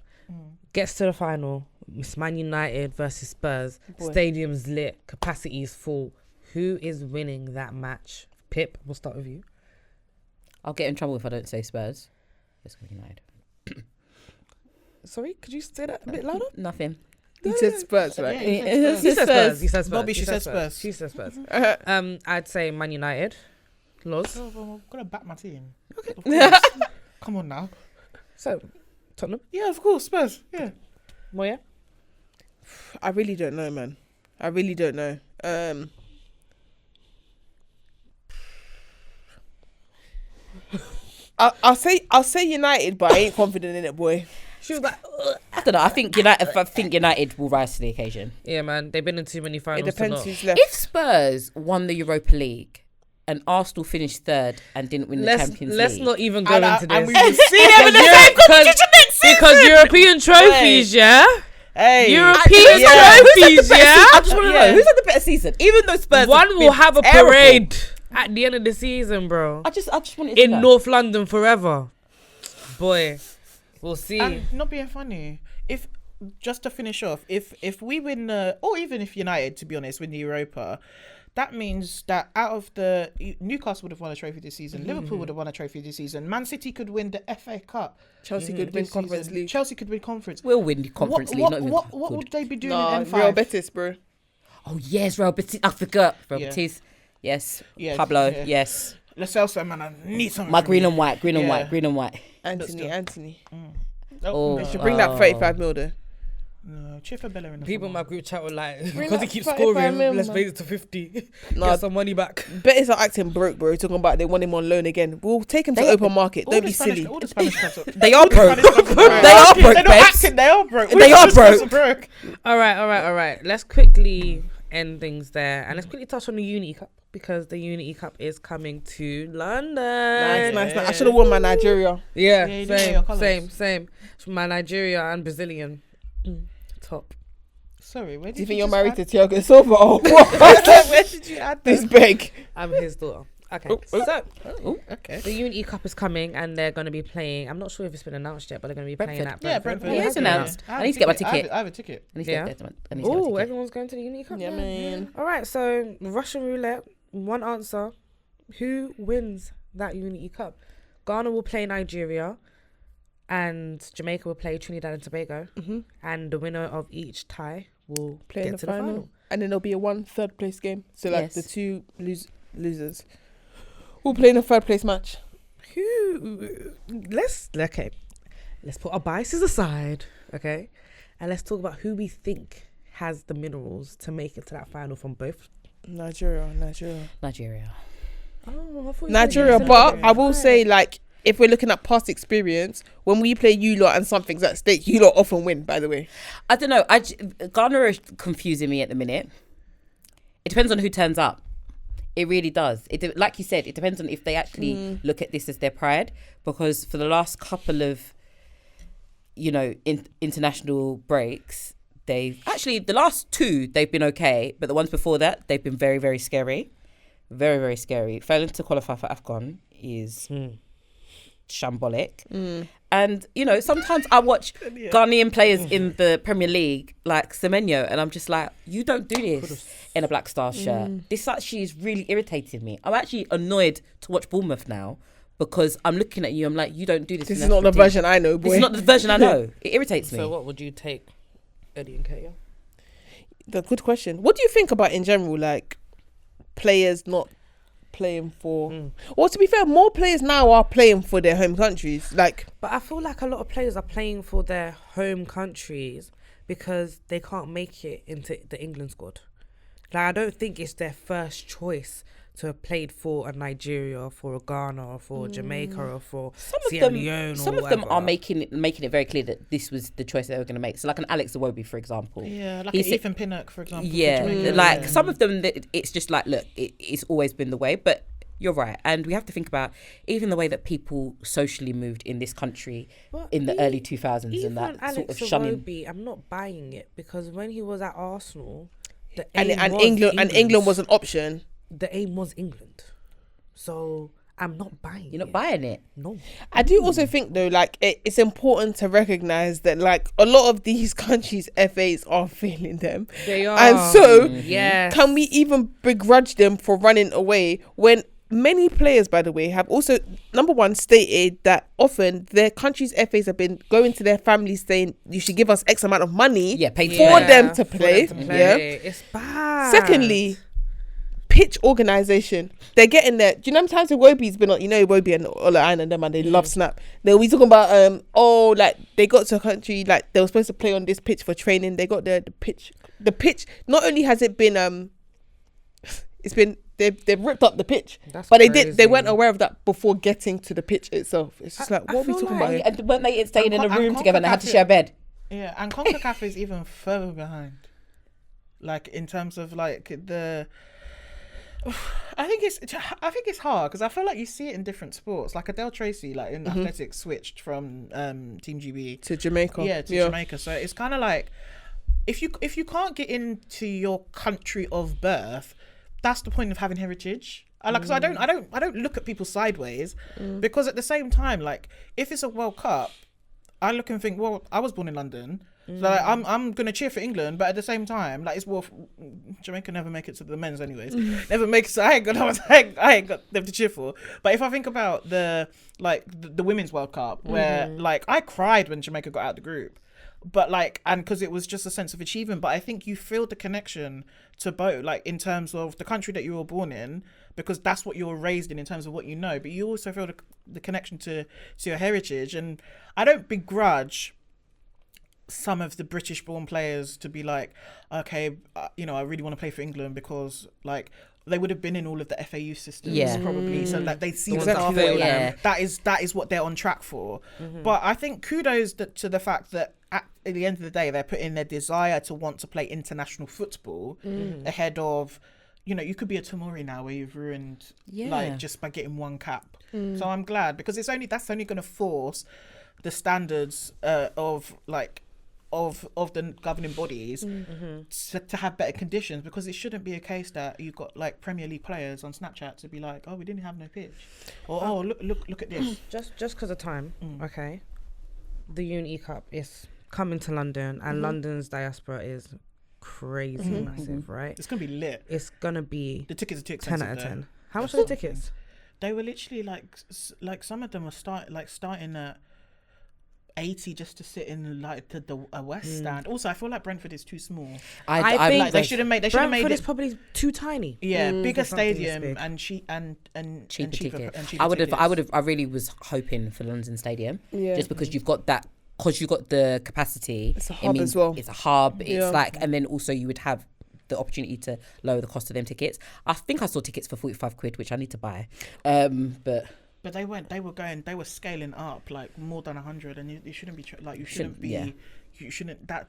gets to the final. It's Man United versus Spurs. Stadium's lit. Capacity is full. Who is winning that match? Pip, we'll start with you. I'll get in trouble if I don't say Spurs. Let's go United. Sorry, could you say that a bit louder? Nothing. He said Spurs, right? He He said Spurs. He said Spurs. Bobby, she said Spurs. She said Spurs. I'd say Man United. Loz. Oh, well, I'm gonna back my team. Okay. Come on now. So, Tottenham. Yeah, of course, Spurs. Yeah. Moya. I really don't know, man. I really don't know. I'll say United, but I ain't confident in it, boy. She was like, ugh. I don't know. I think United will rise to the occasion. Yeah, man. They've been in too many finals. It depends to not. who's left. If Spurs won the Europa League and Arsenal finished third and didn't win the Champions Let's League, not even go into And this. we will see them in the same competition next season. Because European trophies, yeah? Hey, European Yeah. trophies, yeah? I just want to know who's had the better season. Even though Spurs, One have will been have a terrible. parade at the end of the season, bro. I just wanted to In know. North London forever. Boy, we'll see. and not being funny, if just to finish off, if we win, or even if United, to be honest, win the Europa, that means that out of the Newcastle would have won a trophy this season, Liverpool would have won a trophy this season, Man City could win the FA Cup, Chelsea could win this Conference season. League. Chelsea could win Conference. We'll win the Conference League. Not even What could. would they be doing Nah, in M5? Real Betis, bro. Oh yes, Real Betis. I forgot. Real Yeah. Betis. Yes. Yeah, Pablo. yeah. Yes. Lo Celso, man, I need something. My from green you. and white. Green and Yeah. white. Green and white. Anthony. Oh, They should bring that 35 mil though. No, Chiffa Bella in the People in my front. group chat were like, Bring because he that keeps 35 scoring, mil, let's man. raise it to 50. Nah. Get some money back. Betis are acting broke, bro. Talking about they want him on loan again. We'll take him to They- open market. All Don't the be Spanish- silly. All the Spanish clubs are- They are broke. Spanish clubs are broke. They are broke, They're not babes. acting, they are broke. All They the are Spanish clubs broke. All right. Let's quickly end things there. And let's quickly touch on the Unity Cup. Because the Unity Cup is coming to London. Nice. I should have worn my Nigeria. Yeah, Yeah, you do wear your colours. same. It's my Nigeria and Brazilian. Top. Sorry, where did Do you think you you're just married add- to Thiago Silva or what? Where did you add This this? big. I'm his daughter. Okay, Okay. the Unity Cup is coming and they're going to be playing. I'm not sure if it's been announced yet, but they're going to be playing at Yeah, Brentford. Brentford. Yeah, it's announced. I need to get my ticket. I have a ticket. I need to Yeah. get my Oh, ticket. everyone's going to the Unity Cup. Yeah, man. All right, so Russian roulette. One answer: who wins that Unity Cup? Ghana will play Nigeria, and Jamaica will play Trinidad and Tobago, and the winner of each tie will Play get in the to final. the final. And then there'll be a 1 third place game. So like Yes. the two losers will play in a third place match. Let's put our biases aside, okay, and let's talk about who we think has the minerals to make it to that final from both. Nigeria. Oh, I thought you Nigeria, said but Nigeria. I will say, like, if we're looking at past experience, when we play you lot and something's at stake, you lot often win, by the way. I don't know. Ghana is confusing me at the minute. It depends on who turns up. It really does. Like you said, it depends on if they actually look at this as their pride. Because for the last couple of, international breaks, the last two, they've been okay. But the ones before that, they've been very, very scary. Very, very scary. Failing to qualify for AFCON is shambolic. And, sometimes I watch Ghanaian players in the Premier League, like Semenyo, and I'm just like, you don't do this in a Black Stars shirt. This actually is really irritating me. I'm actually annoyed to watch Bournemouth now because I'm looking at you, I'm like, you don't do this. This is not the version I know, boy. This is not the version I know. It irritates me. So what would you take, Eddie and Kaya? The good question. What do you think about, in general, like, players not playing for... Well, to be fair, more players now are playing for their home countries. Like, But I feel like a lot of players are playing for their home countries because they can't make it into the England squad. Like, I don't think it's their first choice to have played for a Nigeria, or for a Ghana, or for Jamaica, or for Sierra Leone. Some of them are making it very clear that this was the choice they were going to make. So, like an Alex Iwobi, for example. Yeah, like an Ethan Pinnock, for example. Yeah, some of them, it's just like, look, it's always been the way. But you're right, and we have to think about even the way that people socially moved in this country in the early 2000s, and that Alex sort of shunning. Iwobi, I'm not buying it because when he was at Arsenal, and England was an option. The aim was England, so I'm not buying. You're not buying it. No. I do also think, though, like, it's important to recognise that, like, a lot of these countries' FAs are failing them. They are. And so, can we even begrudge them for running away when many players, by the way, have also, number one, stated that often their country's FAs have been going to their families saying, you should give us X amount of money for them to play. Yeah. It's bad. Secondly, pitch organisation. They're getting there. Do you know how many times Iwobi's been on, Iwobi and Ola Aina and them, and they love Snap. They'll be talking about, like, they got to a country, like, they were supposed to play on this pitch for training. They got the pitch. The pitch, not only has it been, it's been, they've ripped up the pitch. That's but crazy. they weren't aware of that before getting to the pitch itself. It's just like, what are we talking about here? And weren't they staying in a room And together and they had to share a bed? Yeah, and CONCACAF is even further behind. Like, in terms of, like, the... I think it's hard because I feel like you see it in different sports. Like Adele Tracy, like in athletics, switched from Team GB to Jamaica. Yeah, to Jamaica. So it's kind of like if you can't get into your country of birth, that's the point of having heritage. Because I don't look at people sideways because at the same time, like if it's a World Cup, I look and think, well, I was born in London. So like, I'm gonna cheer for England, but at the same time, like Jamaica never make it to the men's anyways. Never make it. So I ain't got them to cheer for. But if I think about the Women's World Cup, where like I cried when Jamaica got out of the group, but like, and because it was just a sense of achievement. But I think you feel the connection to both, like in terms of the country that you were born in, because that's what you were raised in terms of what you know. But you also feel the connection to your heritage, and I don't begrudge some of the British-born players to be like, okay, I really want to play for England because like they would have been in all of the FAU systems probably, so that they see that is what they're on track for. But I think kudos to the fact that at the end of the day they're putting their desire to want to play international football ahead of, you could be a Tomori now where you've ruined like just by getting one cap. So I'm glad because that's only going to force the standards of like of the governing bodies to have better conditions, because it shouldn't be a case that you've got like Premier League players on Snapchat to be like, oh, we didn't have no pitch, or oh, look at this. Just because of time, okay. The Uni Cup is coming to London, and London's diaspora is crazy massive, right? It's gonna be lit. It's gonna be The tickets are too 10 expensive. out of 10. Though. How much are the tickets? They were literally like some of them were starting at 80 just to sit in like the West stand. Also, I feel like Brentford is too small. I think like they should have made. They should have made Brentford it. is probably too tiny. Yeah, bigger for something this stadium big. and cheaper tickets. and cheaper I really was hoping for London Stadium, Yeah. just because you've got that, because you've got the capacity. It's a hub as well. It's a hub. It's Yeah. like, and then also you would have the opportunity to lower the cost of them tickets. I think I saw tickets for £45, which I need to buy. But they weren't. They were scaling up like more than 100, and you shouldn't be you shouldn't be. Yeah. You shouldn't that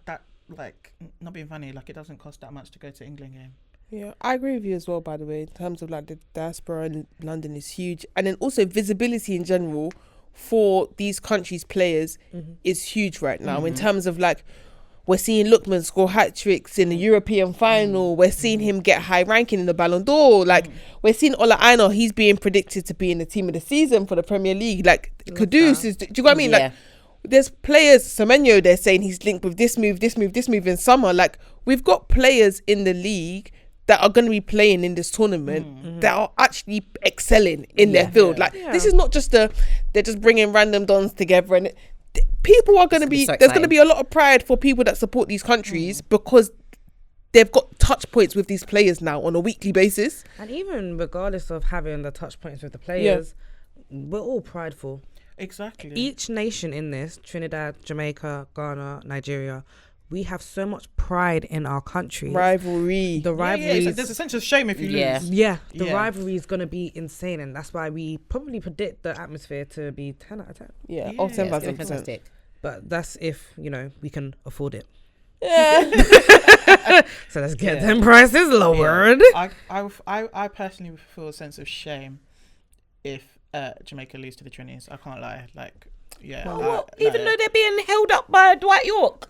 like, not being funny. Like, it doesn't cost that much to go to England game. Yeah, I agree with you as well, by the way, in terms of like the diaspora in London is huge. And then also visibility in general for these countries' players is huge right now, in terms of like, we're seeing Lookman score hat-tricks in the European final. We're seeing him get high ranking in the Ballon d'Or. Like, we're seeing Ola Aina, he's being predicted to be in the team of the season for the Premier League. Like, Kudus is, do you know what I mean? Yeah. Like, there's players, Semenyo, they're saying he's linked with this move in summer. Like, we've got players in the league that are going to be playing in this tournament that are actually excelling in their field. Like, this is not just they're just bringing random dons together, and people are going to be, so there's going to be a lot of pride for people that support these countries because they've got touch points with these players now on a weekly basis. And even regardless of having the touch points with the players, we're all prideful. Exactly. Each nation in this, Trinidad, Jamaica, Ghana, Nigeria, we have so much pride in our country. Rivalry. The Yeah, rivalries. there's a sense of shame if you Yeah. lose. The Yeah. rivalry is going to be insane, and that's why we probably predict the atmosphere to be 10 out of 10. Yeah, Yeah, oh, it's 10,000%. Fantastic. But that's if, we can afford it. Yeah. So let's get them prices lowered. I personally feel a sense of shame if Jamaica lose to the Trinis. I can't lie. Like, yeah. Even though they're being held up by Dwight York.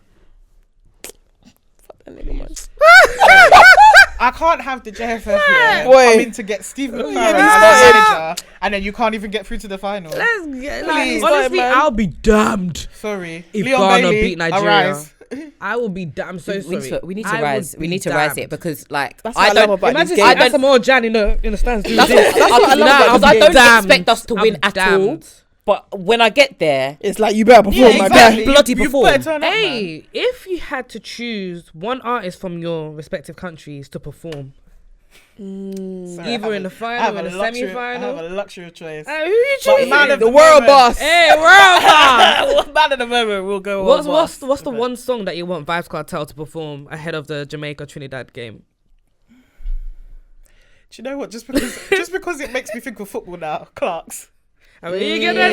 I can't have the JFF Boy. coming to get Steve McLaren as a manager, and then you can't even get through to the final. Let's get, Please, honestly, man. I'll be damned Sorry, if Leon Ghana Bailey, beat Nigeria. arise. I will be damned. I'm so sorry. We need to I rise. would We be need to rise damned. it, because like That's what I love about Imagine these if games. I some more Jan in the stands. doing That's this. what I love Nah, because I'll I be don't damned. expect us to win I'm at all. damned. But when I get there, It's like, you better perform, my exactly. guy. Bloody You perform. better turn up, man. Hey, if you had to choose one artist from your respective countries to perform, Sorry, either in the final or the I semi-final, have a luxury of choice. who you But choosing? man of The the world moment. boss. Hey, world boss. Man of the moment will go. What's the one song that you want Vibes Cartel to perform ahead of the Jamaica Trinidad game? Do you know what? Just because it makes me think of football now, Clark's. I mean, you get that?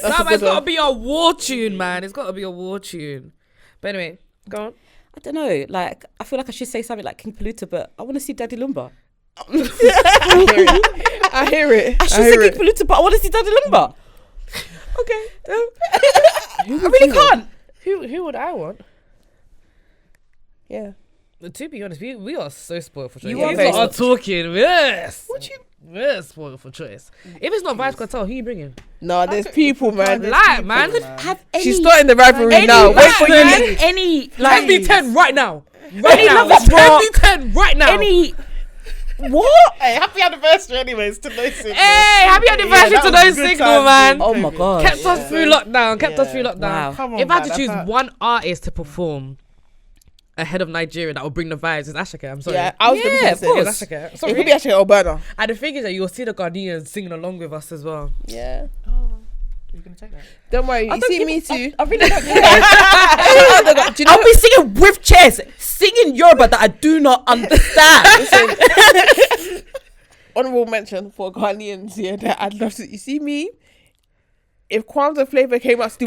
That's Nah, a but it's good got to one. be a war tune, man. It's got to be a war tune. But anyway, go on. I don't know. Like, I feel like I should say something like King Paluta, but I want to see Daddy Lumba. I hear it. I should say King Paluta, but I want to see Daddy Lumba. Okay. I really can't. Who would I want? Yeah. To be honest, we are so spoiled for choice. You are These very lot talking. Yes. What you? We're spoiled for choice. If it's not Vibes Cartel, who you bringing? No, there's people, man. Lie, man. Have any, She's starting the rivalry any, now. Wait for man, you. any, Let's be like, 10 right now. Right now. Love is Let's rock. be 10 right now. any, what? Hey, happy anniversary, anyways, to No Signal. Hey, happy anniversary that to was No good Signal, times, man. dude. Oh my God. Kept us through lockdown. Kept us through lockdown. Wow. Come on, If I had man, to choose that's one artist to perform ahead of Nigeria that will bring the vibes, it's Ashake. I'm sorry. Yeah, I was Yeah, going to of say course. It's Ashake. It Sorry. could be actually Alberta. And the thing is that you'll see the Ghanaians singing along with us as well. Yeah. You're gonna take that? Don't worry. I You don't see give me a- too. I really don't care. Do you know I'll be singing with chairs, singing Yoruba that I do not understand. honorable mention for Ghanaians here that I'd love to. You see me? If Kwanzaa flavor came out to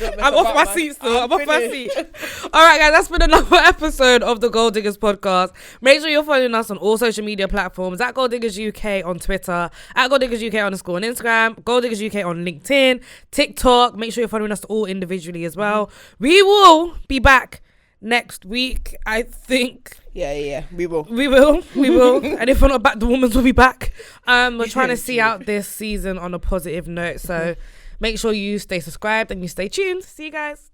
I'm off my seat still. I'm off my seat. All right, guys, that's been another episode of the Gold Diggers podcast. Make sure you're following us on all social media platforms at Gold Diggers UK on Twitter, at Gold Diggers UK _ on Instagram, Gold Diggers UK on LinkedIn, TikTok. Make sure you're following us all individually as well. We will be back next week, I think. Yeah, we will. And if we're not back, the women's will be back. We're trying to see out this season on a positive note. So make sure you stay subscribed and you stay tuned. See you guys.